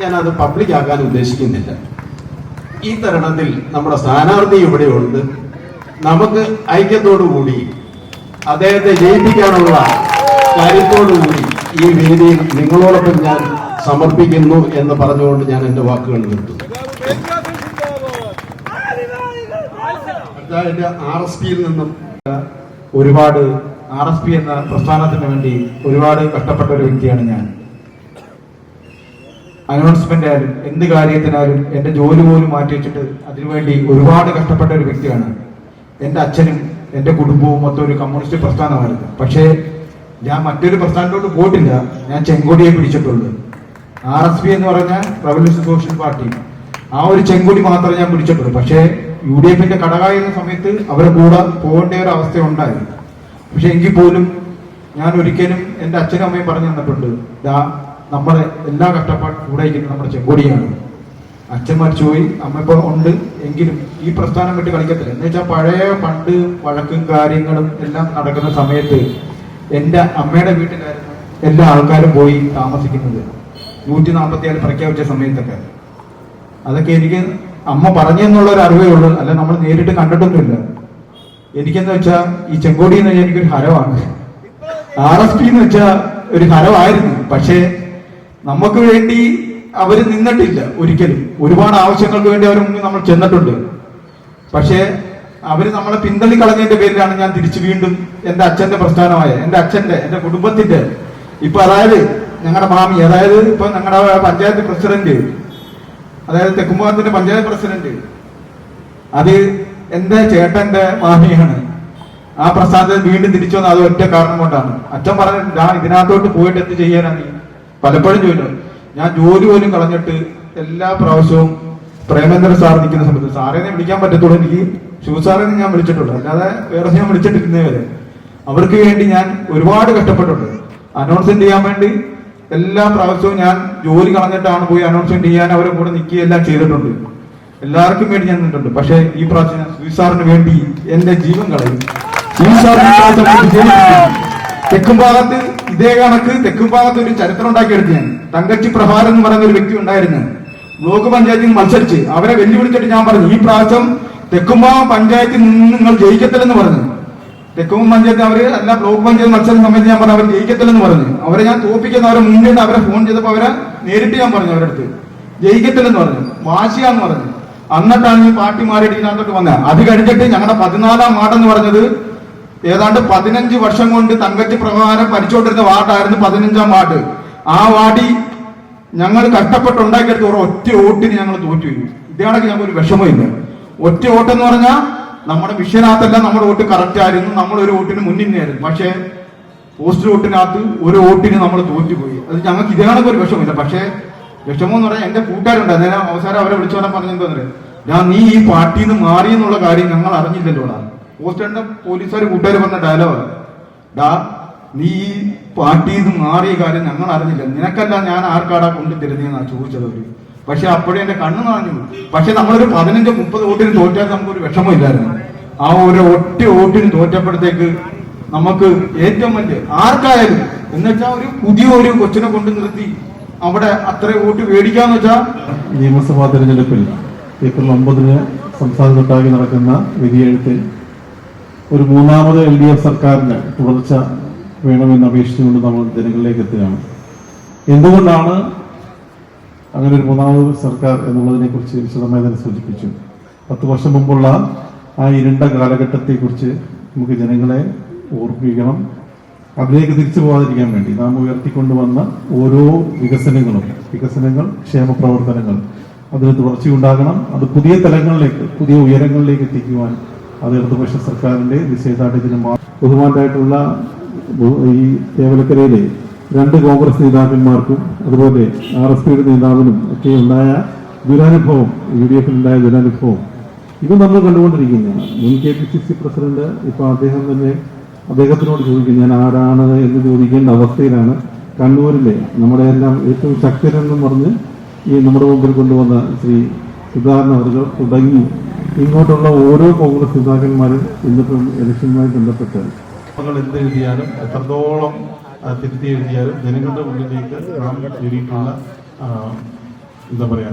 ഞാനത് പബ്ലിക് ആക്കാൻ ഉദ്ദേശിക്കുന്നില്ല. ഈ തരുണത്തിൽ നമ്മുടെ സ്ഥാനാർത്ഥി ഇവിടെയുണ്ട്. നമുക്ക് ഐക്യത്തോടുകൂടി അദ്ദേഹത്തെ ജയിപ്പിക്കാനുള്ള കാര്യത്തോടുകൂടി ഈ വേദിയിൽ നിങ്ങളോടൊപ്പം ഞാൻ സമർപ്പിക്കുന്നു എന്ന് പറഞ്ഞുകൊണ്ട് ഞാൻ എൻ്റെ വാക്കുകൾ നിർത്തുന്നു. RSPയിൽ നിന്നും ഒരുപാട് RSP എന്ന പ്രസ്ഥാനത്തിന് വേണ്ടി ഒരുപാട് കഷ്ടപ്പെട്ട ഒരു വ്യക്തിയാണ് ഞാൻ. അനൗൺസ്മെന്റ് ആയാലും എന്ത് കാര്യത്തിനായാലും എൻ്റെ ജോലി പോലും മാറ്റി വെച്ചിട്ട് അതിനുവേണ്ടി ഒരുപാട് കഷ്ടപ്പെട്ട ഒരു വ്യക്തിയാണ്. എൻ്റെ അച്ഛനും എൻ്റെ കുടുംബവും മൊത്തം ഒരു കമ്മ്യൂണിസ്റ്റ് പ്രസ്ഥാനമായിരുന്നു. പക്ഷേ ഞാൻ മറ്റൊരു പ്രസ്ഥാനത്തോട്ട് പോയിട്ടില്ല. ഞാൻ ചെങ്കൊടിയെ പിടിച്ചിട്ടുള്ളൂ. RSP എന്ന് പറഞ്ഞാൽ റവല്യൂഷൻ സോഷ്യൽ പാർട്ടി, ആ ഒരു ചെങ്കൊടി മാത്രമേ ഞാൻ പിടിച്ചിട്ടുള്ളൂ. പക്ഷേ UDFന്റെ കടകായുന്ന സമയത്ത് അവരെ കൂടെ പോകേണ്ട ഒരു അവസ്ഥ ഉണ്ടായി. പക്ഷെ എങ്കിൽ പോലും ഞാൻ ഒരിക്കലും എൻ്റെ അച്ഛനും അമ്മയും പറഞ്ഞു തന്നിട്ടുണ്ട്, നമ്മുടെ എല്ലാ കഷ്ടപ്പാടും കൂടെ ഇരിക്കുന്നത് നമ്മുടെ ചെങ്കൊടിയാണ്. അച്ഛൻ മരിച്ചുപോയി, അമ്മ ഇപ്പോൾ ഉണ്ട്, എങ്കിലും ഈ പ്രസ്ഥാനം വിട്ട് കളിക്കത്തില്ല. എന്ന് വെച്ചാൽ പണ്ട് വഴക്കും കാര്യങ്ങളും എല്ലാം നടക്കുന്ന സമയത്ത് എൻ്റെ അമ്മയുടെ വീട്ടിലായിരുന്നു എല്ലാ ആൾക്കാരും പോയി താമസിക്കുന്നത്. 147 പ്രഖ്യാപിച്ച സമയത്തൊക്കെ അതൊക്കെ എനിക്ക് അമ്മ പറഞ്ഞെന്നുള്ള ഒരു അറിവേ ഉള്ളൂ, അല്ല നമ്മൾ നേരിട്ട് കണ്ടിട്ടൊന്നുമില്ല. എനിക്കെന്ന് വെച്ചാൽ ഈ ചെങ്കോടി എന്ന് വെച്ചാൽ എനിക്കൊരു ഹരമാണ്. RSP എന്ന് വെച്ചാൽ ഒരു ഹരമായിരുന്നു. പക്ഷേ നമുക്ക് വേണ്ടി അവർ നിന്നിട്ടില്ല ഒരിക്കലും. ഒരുപാട് ആവശ്യങ്ങൾക്ക് വേണ്ടി അവർ മുന്നിൽ നമ്മൾ ചെന്നിട്ടുണ്ട്. പക്ഷേ അവർ നമ്മളെ പിന്തള്ളി കളഞ്ഞതിന്റെ പേരിലാണ് ഞാൻ തിരിച്ചു വീണ്ടും എൻ്റെ അച്ഛന്റെ പ്രസ്ഥാനമായ എൻ്റെ കുടുംബത്തിന്റെ ഇപ്പൊ അതായത് ഞങ്ങളുടെ മാമി, അതായത് ഇപ്പൊ ഞങ്ങളുടെ പഞ്ചായത്ത് പ്രസിഡന്റ്, അതായത് തെക്കുംഭാഗത്തിന്റെ പഞ്ചായത്ത് പ്രസിഡന്റ്, അത് എന്റെ ചേട്ടന്റെ മാമിയാണ്. ആ പ്രസ്ഥാനത്തിൽ വീണ്ടും തിരിച്ചു വന്നത് അത് ഒറ്റ കാരണം കൊണ്ടാണ്. അച്ഛൻ പറഞ്ഞു, ഞാൻ ഇതിനകത്തോട്ട് പോയിട്ട് എന്ത് ചെയ്യാനാണ് പലപ്പോഴും ചോദിച്ചു. ഞാൻ ജോലി പോലും കളഞ്ഞിട്ട് എല്ലാ പ്രാവശ്യവും പ്രേമേന്ദ്ര സാർ നിൽക്കുന്ന സമയത്ത് സാറേനെ വിളിക്കാൻ പറ്റത്തുള്ളൂ. എനിക്ക് ശിവസാറിനെ ഞാൻ വിളിച്ചിട്ടുള്ളൂ, അല്ലാതെ വേറെ ഞാൻ വിളിച്ചിട്ടിരുന്നേ വരെ. അവർക്ക് വേണ്ടി ഞാൻ ഒരുപാട് കഷ്ടപ്പെട്ടിട്ടുണ്ട്. അനൗൺസ്മെന്റ് ചെയ്യാൻ വേണ്ടി എല്ലാ പ്രാവശ്യവും ഞാൻ ജോലി കളഞ്ഞിട്ടാണ് പോയി അനൗൺസ്മെന്റ് ചെയ്യാൻ അവരെ കൂടെ നിൽക്കുകയെല്ലാം ചെയ്തിട്ടുണ്ട്. എല്ലാവർക്കും വേണ്ടി ഞാൻ നിന്നിട്ടുണ്ട്. പക്ഷെ ഈ പ്രാവശ്യം ഞാൻ ശിവസാറിന് വേണ്ടി എന്റെ ജീവൻ കളയും. തെക്കും ഭാഗത്ത് ഇതേ കണക്ക് തെക്കും ഭാഗത്ത് ഒരു ചരിത്രം ഉണ്ടാക്കിയെടുത്ത് ഞാൻ തങ്കച്ചി പ്രഭാരം എന്ന് പറയുന്ന ഒരു വ്യക്തി ഉണ്ടായിരുന്നു. ബ്ലോക്ക് പഞ്ചായത്തിൽ നിന്ന് മത്സരിച്ച് അവരെ വെല്ലുവിളിച്ചിട്ട് ഞാൻ പറഞ്ഞു, ഈ പ്രാവശ്യം തെക്കുംഭാഗം പഞ്ചായത്തിൽ നിന്ന് നിങ്ങൾ ജയിക്കത്തില്ലെന്ന് പറഞ്ഞു. തെക്കും പഞ്ചായത്ത് അവര് അല്ല ബ്ലോക്ക് പഞ്ചായത്ത് മത്സര സമയത്ത് ഞാൻ പറഞ്ഞു അവർ ജയിക്കത്തില്ലെന്ന് പറഞ്ഞു. അവരെ ഞാൻ തോപ്പിക്കുന്ന അവരെ മുന്നിൽ അവരെ ഫോൺ ചെയ്തപ്പോൾ അവരെ നേരിട്ട് ഞാൻ പറഞ്ഞു അവരുടെ അടുത്ത് ജയിക്കത്തില്ലെന്ന് പറഞ്ഞു, വാശിയാന്ന് പറഞ്ഞു. എന്നിട്ടാണ് ഈ പാർട്ടി മാറിയിട്ട് ഇതിനകത്തോട്ട് വന്നത്. അത് കഴിഞ്ഞിട്ട് ഞങ്ങളുടെ 14ാം വാർഡെന്ന് പറഞ്ഞത് ഏതാണ്ട് 15 വർഷം കൊണ്ട് തങ്കച്ചി പ്രകാരം ഭരിച്ചുകൊണ്ടിരുന്ന വാർഡായിരുന്നു 15ാം വാർഡ്. ആ വാർഡിൽ ഞങ്ങൾ കഷ്ടപ്പെട്ടുണ്ടാക്കിയെടുത്ത് ഒറ്റ വോട്ടിന് ഞങ്ങൾ തോറ്റുപോയി. ഇതാണെങ്കിൽ ഞങ്ങൾക്ക് ഒരു വിഷമമില്ല. ഒറ്റ വോട്ടെന്ന് പറഞ്ഞാൽ നമ്മുടെ വിഷയനകത്തല്ല നമ്മുടെ വോട്ട് കറക്റ്റ് ആയിരുന്നു, നമ്മൾ ഒരു വോട്ടിന് മുന്നിലായിരുന്നു. പക്ഷേ പോസ്റ്റ് വോട്ടിനകത്ത് ഒരു വോട്ടിന് നമ്മൾ തോറ്റുപോയി. അത് ഞങ്ങൾക്ക് ഇതാണെങ്കിൽ ഒരു വിഷമമില്ല. പക്ഷേ വിഷമം എന്ന് പറഞ്ഞാൽ എന്റെ കൂട്ടുകാരുണ്ട്. നേരെ അവസാനം അവരെ വിളിച്ചോടാൻ പറഞ്ഞെന്തോന്നേ, നീ ഈ പാർട്ടിയിൽ നിന്ന് മാറി എന്നുള്ള കാര്യം ഞങ്ങൾ അറിഞ്ഞില്ലല്ലോടാ. പോസ്റ്ററിന്റെ പോലീസുകാർ കൂട്ടുകാർ പറഞ്ഞ ഡയലോഗ്, നീ ഈ പാർട്ടിയിൽ നിന്ന് മാറിയ കാര്യം ഞങ്ങൾ അറിഞ്ഞില്ല, നിനക്കല്ല ഞാൻ ആർക്കാടാ കൊണ്ടു തരുന്നതെന്നാണ് ചോദിച്ചത് അവര്. പക്ഷെ അപ്പോഴേ എന്റെ കണ്ണ് നിറഞ്ഞു. പക്ഷെ നമ്മളൊരു 15-30 വോട്ടിന് തോറ്റാൽ നമുക്കൊരു വിഷമമില്ലായിരുന്നു. ആ ഒരു ഒറ്റ വോട്ടിന് തോറ്റപ്പോഴത്തേക്ക് നമുക്ക് ഏറ്റവും വലിയ ആർക്കായാലും എന്നുവെച്ചാൽ ഒരു പുതിയ ഒരു കൊച്ചിനെ കൊണ്ട് നിർത്തി അവിടെ അത്ര വോട്ട് മേടിക്കാന്ന് വെച്ചാൽ നിയമസഭാ തെരഞ്ഞെടുപ്പിൽ ഏപ്രിൽ 9-ന് സംസ്ഥാനത്തൊട്ടാകെ നടക്കുന്ന വിധിയെഴുത്തിൽ ഒരു മൂന്നാമത് LDF സർക്കാരിന് തുടർച്ച വേണമെന്ന് അപേക്ഷിച്ചുകൊണ്ട് നമ്മൾ ജനങ്ങളിലേക്ക് എത്തുകയാണ്. എന്തുകൊണ്ടാണ് അങ്ങനെ ഒരു മൂന്നാമത് സർക്കാർ എന്നുള്ളതിനെ കുറിച്ച് വിശദമായി തന്നെ സൂചിപ്പിച്ചു. 10 വർഷം മുമ്പുള്ള ആ ഇരുണ്ട കാലഘട്ടത്തെക്കുറിച്ച് നമുക്ക് ജനങ്ങളെ ഓർമ്മിക്കണം. അതിലേക്ക് തിരിച്ചു പോകാതിരിക്കാൻ വേണ്ടി നാം ഉയർത്തിക്കൊണ്ടുവന്ന ഓരോ വികസനങ്ങൾ, ക്ഷേമ പ്രവർത്തനങ്ങൾ, അതിന് തുടർച്ചയുണ്ടാകണം. അത് പുതിയ തലങ്ങളിലേക്ക്, പുതിയ ഉയരങ്ങളിലേക്ക് എത്തിക്കുവാൻ അത് ഇടതുപക്ഷ സർക്കാരിന്റെ നിശ്ചയദാർഢ്യത്തിന് ബഹുമാനായിട്ടുള്ള ഈ തേവലക്കരയിലെ 2 കോൺഗ്രസ് നേതാക്കന്മാർക്കും അതുപോലെ RSPയുടെ നേതാവിനും ഒക്കെ ഉണ്ടായ ദുരനുഭവം, UDFിലുണ്ടായ ദുരനുഭവം ഇത് നമ്മൾ കണ്ടുകൊണ്ടിരിക്കുന്നതാണ്. മുൻ KPCC പ്രസിഡന്റ് ഇപ്പൊ അദ്ദേഹത്തിനോട് ചോദിക്കും, ഞാൻ ആരാണ് എന്ന് ചോദിക്കേണ്ട അവസ്ഥയിലാണ്. കണ്ണൂരിലെ നമ്മുടെ എല്ലാം ഏറ്റവും ശക്തരെന്നും പറഞ്ഞ് ഈ നമ്മുടെ മുമ്പിൽ കൊണ്ടുവന്ന ശ്രീ സുധാകരൻ അവർ തുടങ്ങി ഇങ്ങോട്ടുള്ള ഓരോ കോൺഗ്രസ് നേതാക്കന്മാരും ഇന്നിപ്പം ഇലക്ഷനുമായി ബന്ധപ്പെട്ട് എന്ത് എഴുതിയാലും എത്രത്തോളം തിരുത്തി എഴുതിയാലും ജനങ്ങളുടെ മുന്നിലേക്ക് നാം നേടിയിട്ടുള്ള എന്താ പറയാ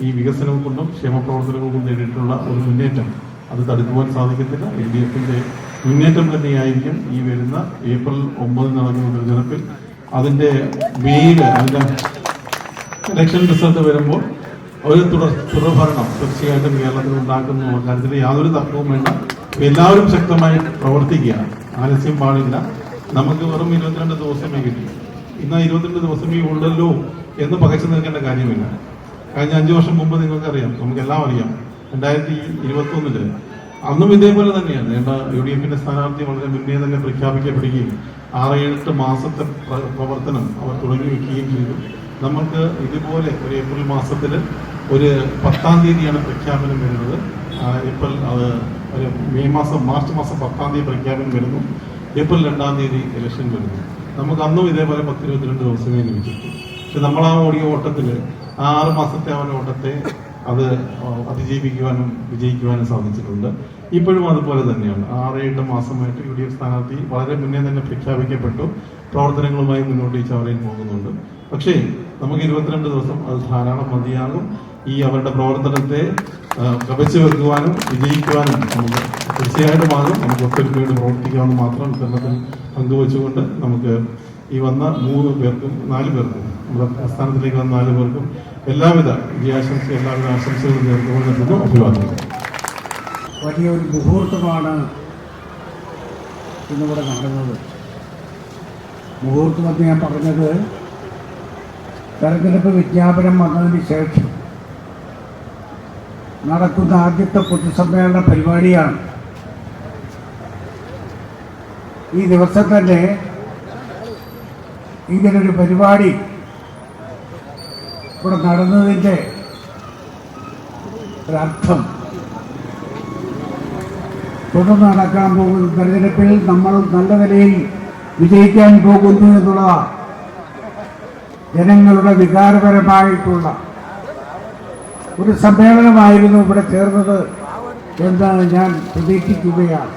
ഈ വികസനം കൊണ്ടും ക്ഷേമ പ്രവർത്തനങ്ങൾ കൊണ്ടും നേടിയിട്ടുള്ള ഒരു മുന്നേറ്റം അത് തടുക്കുവാൻ സാധിക്കത്തില്ല. LDFന്റെ മുന്നേറ്റം തന്നെയായിരിക്കും ഈ വരുന്ന ഏപ്രിൽ 9 നടക്കുന്ന തെരഞ്ഞെടുപ്പിൽ. അതിന്റെ മെയിൻ അതിന്റെ ഇലക്ഷൻ റിസൾട്ട് വരുമ്പോൾ ഒരു തുടർഭരണം തീർച്ചയായിട്ടും കേരളത്തിൽ ഉണ്ടാക്കുന്ന കാര്യത്തിൽ യാതൊരു തർക്കവും വേണ്ട. എല്ലാവരും ശക്തമായി പ്രവർത്തിക്കുകയാണ്, ആലസ്യം പാടില്ല. നമുക്ക് വെറും 22 ദിവസമേ കിട്ടി. ഇന്ന് 22 ദിവസമേ ഉള്ളല്ലോ എന്ന് പകച്ചു നിൽക്കേണ്ട കാര്യമില്ല. കഴിഞ്ഞ 5 വർഷം മുമ്പ് നിങ്ങൾക്കറിയാം, നമുക്കെല്ലാം അറിയാം, 2021 അന്നും ഇതേപോലെ തന്നെയാണ്. UDFന്റെ സ്ഥാനാർത്ഥി വളരെ മുന്നേ തന്നെ പ്രഖ്യാപിക്കപ്പെടുകയും 6-8 മാസത്തെ പ്രവർത്തനം അവർ തുടങ്ങി വെക്കുകയും ചെയ്തു. നമുക്ക് ഇതുപോലെ ഒരു ഏപ്രിൽ മാസത്തിൽ ഒരു 10-ാം തീയതിയാണ് പ്രഖ്യാപനം വരുന്നത്. ഏപ്രിൽ ഒരു മാർച്ച് മാസം 10-ാം തീയതി പ്രഖ്യാപനം വരുന്നു. ഏപ്രിൽ 2-ാം തീയതി ഇലക്ഷൻ വരുന്നു. നമുക്ക് അന്നും ഇതേപോലെ 10-22 ദിവസമേ ലഭിച്ചിട്ടു. പക്ഷെ നമ്മൾ ആ ഓടിയ ഓട്ടത്തിൽ 6 മാസത്തെ ആ ഓട്ടത്തെ അത് അതിജീവിക്കുവാനും വിജയിക്കുവാനും സാധിച്ചിട്ടുണ്ട്. ഇപ്പോഴും അതുപോലെ തന്നെയാണ്. 6-8 മാസമായിട്ട് UDF സ്ഥാനാർത്ഥി വളരെ മുന്നേ തന്നെ പ്രഖ്യാപിക്കപ്പെട്ടു. പ്രവർത്തനങ്ങളുമായി മുന്നോട്ട് ഈ ചവറയിൽ പോകുന്നുണ്ട്. പക്ഷേ നമുക്ക് 22 ദിവസം അത് ധാരാളം മതിയാകും. ഈ അവരുടെ പ്രവർത്തനത്തെ കവച്ചു വെക്കുവാനും വിജയിക്കുവാനും നമുക്ക് തീർച്ചയായിട്ടും ആകും. നമുക്ക് ഒത്തൊരുമയോട് പ്രവർത്തിക്കാമെന്ന് മാത്രം കേരളത്തിൽ പങ്കുവെച്ചുകൊണ്ട് നമുക്ക് ഈ വന്ന 4 പേർക്കും നമ്മുടെ പ്രസ്ഥാനത്തിലേക്ക് വന്ന 4 പേർക്കും എല്ലാവിധ ആശംസകളും നേർന്നുകൊണ്ടിരുന്നു. അഭിവാദ്യം. വലിയൊരു മുഹൂർത്തമാണ് ഇന്നിവിടെ നടന്നത്. മുഹൂർത്തമെന്ന് ഞാൻ പറഞ്ഞത് തെരഞ്ഞെടുപ്പ് വിജ്ഞാപനം വന്നതിന് ശേഷം നടക്കുന്ന ആദ്യത്തെ പൊതുസമ്മേളന പരിപാടിയാണ്. ഈ ദിവസം തന്നെ ഇങ്ങനൊരു പരിപാടി ഇവിടെ നടന്നതിൻ്റെ ഒരർത്ഥം തുടർന്ന് നടക്കാൻ പോകുന്ന തെരഞ്ഞെടുപ്പിൽ നമ്മൾ നല്ല നിലയിൽ വിജയിക്കാൻ പോകുന്നു എന്നുള്ളതാണ് ജനങ്ങളുടെ വികാരപരമായിട്ടുള്ള ഒരു സമ്മേളനമായിരുന്നു ഇവിടെ ചേർന്നത് എന്നാണ് ഞാൻ പ്രതീക്ഷിക്കുകയാണ്.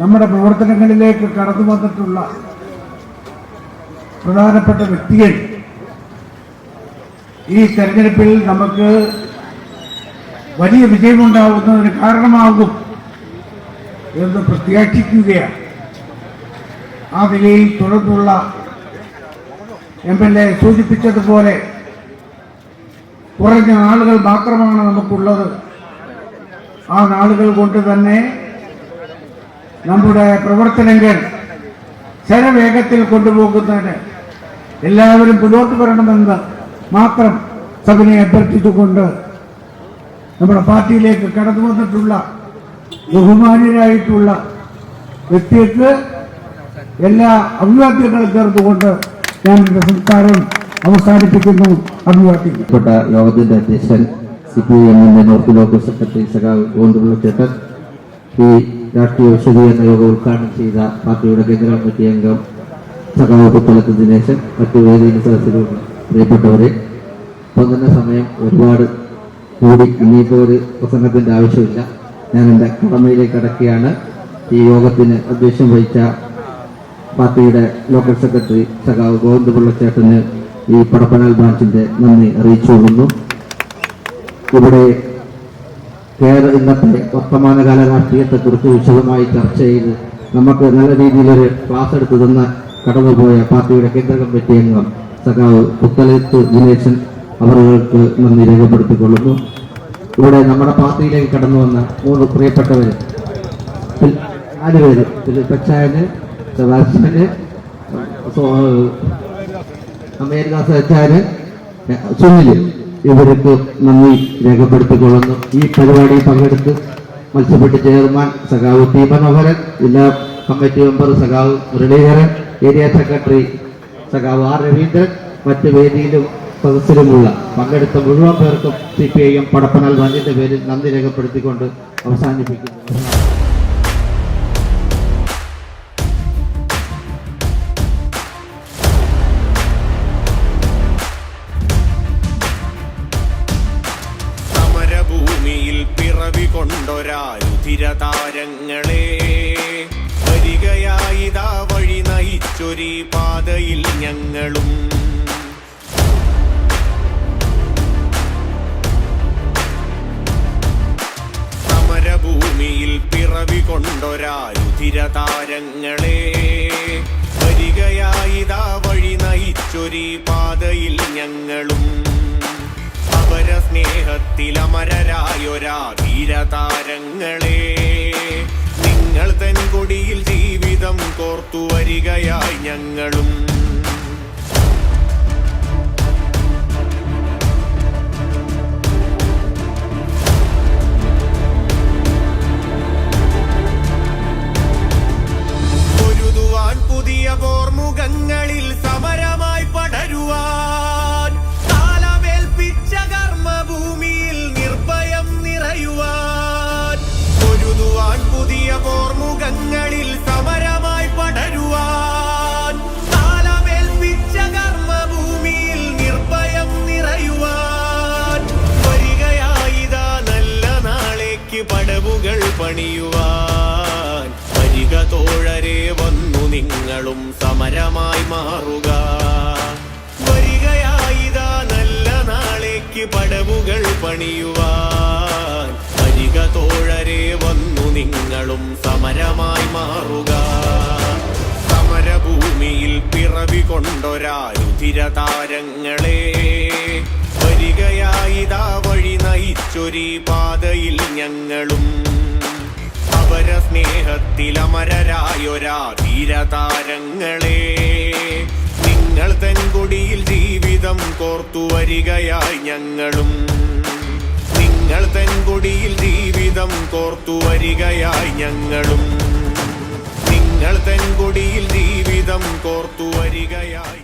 നമ്മുടെ പ്രവർത്തനങ്ങളിലേക്ക് കടന്നു വന്നിട്ടുള്ള പ്രധാനപ്പെട്ട വ്യക്തികൾ ഈ തെരഞ്ഞെടുപ്പിൽ നമുക്ക് വലിയ വിജയമുണ്ടാവുന്നതിന് കാരണമാകും എന്ന് പ്രത്യാശിക്കുകയാണ്. ആ നിലയിൽ തുടർന്നുള്ള MLA സൂചിപ്പിച്ചതുപോലെ കുറഞ്ഞ നാളുകൾ മാത്രമാണ് നമുക്കുള്ളത്. ആ നാളുകൾ കൊണ്ട് തന്നെ നമ്മുടെ പ്രവർത്തനങ്ങൾ ശരവേഗത്തിൽ കൊണ്ടുപോകുന്നതിന് എല്ലാവരും മുന്നോട്ട് വരണമെന്ന് മാത്രം സഭയെ അഭ്യർത്ഥിച്ചുകൊണ്ട് നമ്മുടെ പാർട്ടിയിലേക്ക് കടന്നു വന്നിട്ടുള്ള ബഹുമാന്യരായിട്ടുള്ള വ്യക്തിക്ക് എല്ലാ അഭിവാദ്യങ്ങളും ചേർത്തുകൊണ്ട് ഞാൻ സംസ്കാരം അവസാനിപ്പിക്കുന്നു. അഭിവാദ്യപ്പെട്ട യോഗത്തിന്റെ അധ്യക്ഷൻ CPIM നോർത്ത് ലോക്കൽ സെക്രട്ടറി സഖാവ് ഗോവിന്ദപിള്ള ചേട്ടൻ, ഈ രാഷ്ട്രീയ വിശദീകരണ യോഗം ഉദ്ഘാടനം ചെയ്ത പാർട്ടിയുടെ കേന്ദ്ര കമ്മിറ്റി അംഗം സഖാവ് പുത്തലത്ത് ദിനേശൻ, മറ്റു വേദിയിൽ സദസ്സിലുള്ള പ്രിയപ്പെട്ടവരെ, ഇപ്പം തന്നെ സമയം ഒരുപാട് കൂടി, ഇനിയിപ്പോൾ ഒരു പ്രസംഗത്തിന്റെ ആവശ്യമില്ല. ഞാൻ എൻ്റെ കടമയിലേക്ക് കടക്കുകയാണ്. ഈ യോഗത്തിന് അധ്യക്ഷം വഹിച്ച പാർട്ടിയുടെ ലോക്കൽ സെക്രട്ടറി സഖാവ് ഗോവിന്ദപിള്ള ചേട്ടന് ഈ പടപ്പനാൽ ബ്രാഞ്ചിന്റെ നന്ദി അറിയിച്ചുകൊള്ളുന്നു. ഇവിടെ ഇന്നത്തെ വർത്തമാനകാല രാഷ്ട്രീയത്തെക്കുറിച്ച് വിശദമായി ചർച്ച ചെയ്ത് നമുക്ക് നല്ല രീതിയിലൊരു ക്ലാസ് എടുത്തു തന്ന കടന്നുപോയ പാർട്ടിയുടെ കേന്ദ്ര കമ്മിറ്റി അംഗം സഖാവ് പുത്തലത്ത് ദിനേശൻ അവർക്ക് നന്ദി രേഖപ്പെടുത്തിക്കൊള്ളുന്നു. ഇവിടെ നമ്മുടെ പാർട്ടിയിലേക്ക് കടന്നു വന്ന 3 പ്രിയപ്പെട്ടവർ, 4 പേര്, പെച്ചായന്, സദാശിവന്, അമേരിക്കാസ് അച്ചാന്, സുനില്, ഇവർക്ക് നന്ദി രേഖപ്പെടുത്തിക്കൊള്ളുന്നു. ഈ പരിപാടിയിൽ പങ്കെടുത്ത് മത്സ്യപ്പെട്ട് ചെയർമാൻ സഖാവ് T. മനോഹരൻ, ജില്ലാ കമ്മിറ്റി മെമ്പർ സഖാവ് മുരളീധരൻ, ഏരിയ സെക്രട്ടറി സഖാവ് R. രവീന്ദ്രൻ, മറ്റ് വേദിയിലും സദസ്സിലുമുള്ള പങ്കെടുത്ത മുഴുവൻ പേർക്കും CPIM പടപ്പനാൽ ബ്രാഞ്ചിന്റെ പേരിൽ നന്ദി രേഖപ്പെടുത്തിക്കൊണ്ട് അവസാനിപ്പിക്കുന്നു. സമരഭൂമിയിൽ പിറവി കൊണ്ടൊരായുധിരതാരങ്ങളെ വരികയായിതാ വഴി നയിച്ചൊരീ പാതയിൽ ഞങ്ങളും. ധീരതാരങ്ങളെ വരികയായിതാ വഴി നയിച്ചൊരീ പാതയിൽ ഞങ്ങളും അവര സ്നേഹത്തിലമരരായൊരാ ധീരതാരങ്ങളെ നിങ്ങൾ തൻ കൊടിയിൽ ജീവിതം കോർത്തു വരികയായി ഞങ്ങളും പുതിയ പോർമുഖങ്ങളിൽ സമരമായി പടരുവാൻ കാലമേൽപ്പിച്ച കർമ്മഭൂമിയിൽ നിർഭയം നിറയുവാൻ പൊരുതുവാൻ പുതിയ പോർമുഖങ്ങളിൽ സമരമായി പടരുവാൻ കാലമേൽപ്പിച്ച കർമ്മഭൂമിയിൽ നിർഭയം നിറയുവാൻ വരികയായിതാ നല്ല നാളേക്ക് പടവുകൾ പണിയുവാൻ വരിക തോഴരെ വന്നു നിങ്ങളും സമരമായി മാറുക വരികയായിതാ നല്ല നാളേക്ക് പടവുകൾ പണിയുവാൻ വരിക തോഴരെ വന്നു നിങ്ങളും സമരമായി മാറുക സമരഭൂമിയിൽ പിറവി കൊണ്ടൊരാ രുധിരതാരങ്ങളെ വരികയായിതാ വഴി നയിച്ചൊരീ പാതയിൽ ഞങ്ങളും അവര സ്നേഹത്തിലമരരായൊരാ ധീരതാരങ്ങളെ നിങ്ങൾ തൻ കൊടിയിൽ ജീവിതം കോർത്തു വരികയായി ഞങ്ങളും നിങ്ങൾ തൻ കൊടിയിൽ ജീവിതം കോർത്തു വരികയായി ഞങ്ങളും നിങ്ങൾ തൻ കൊടിയിൽ ജീവിതം കോർത്തു വരികയായി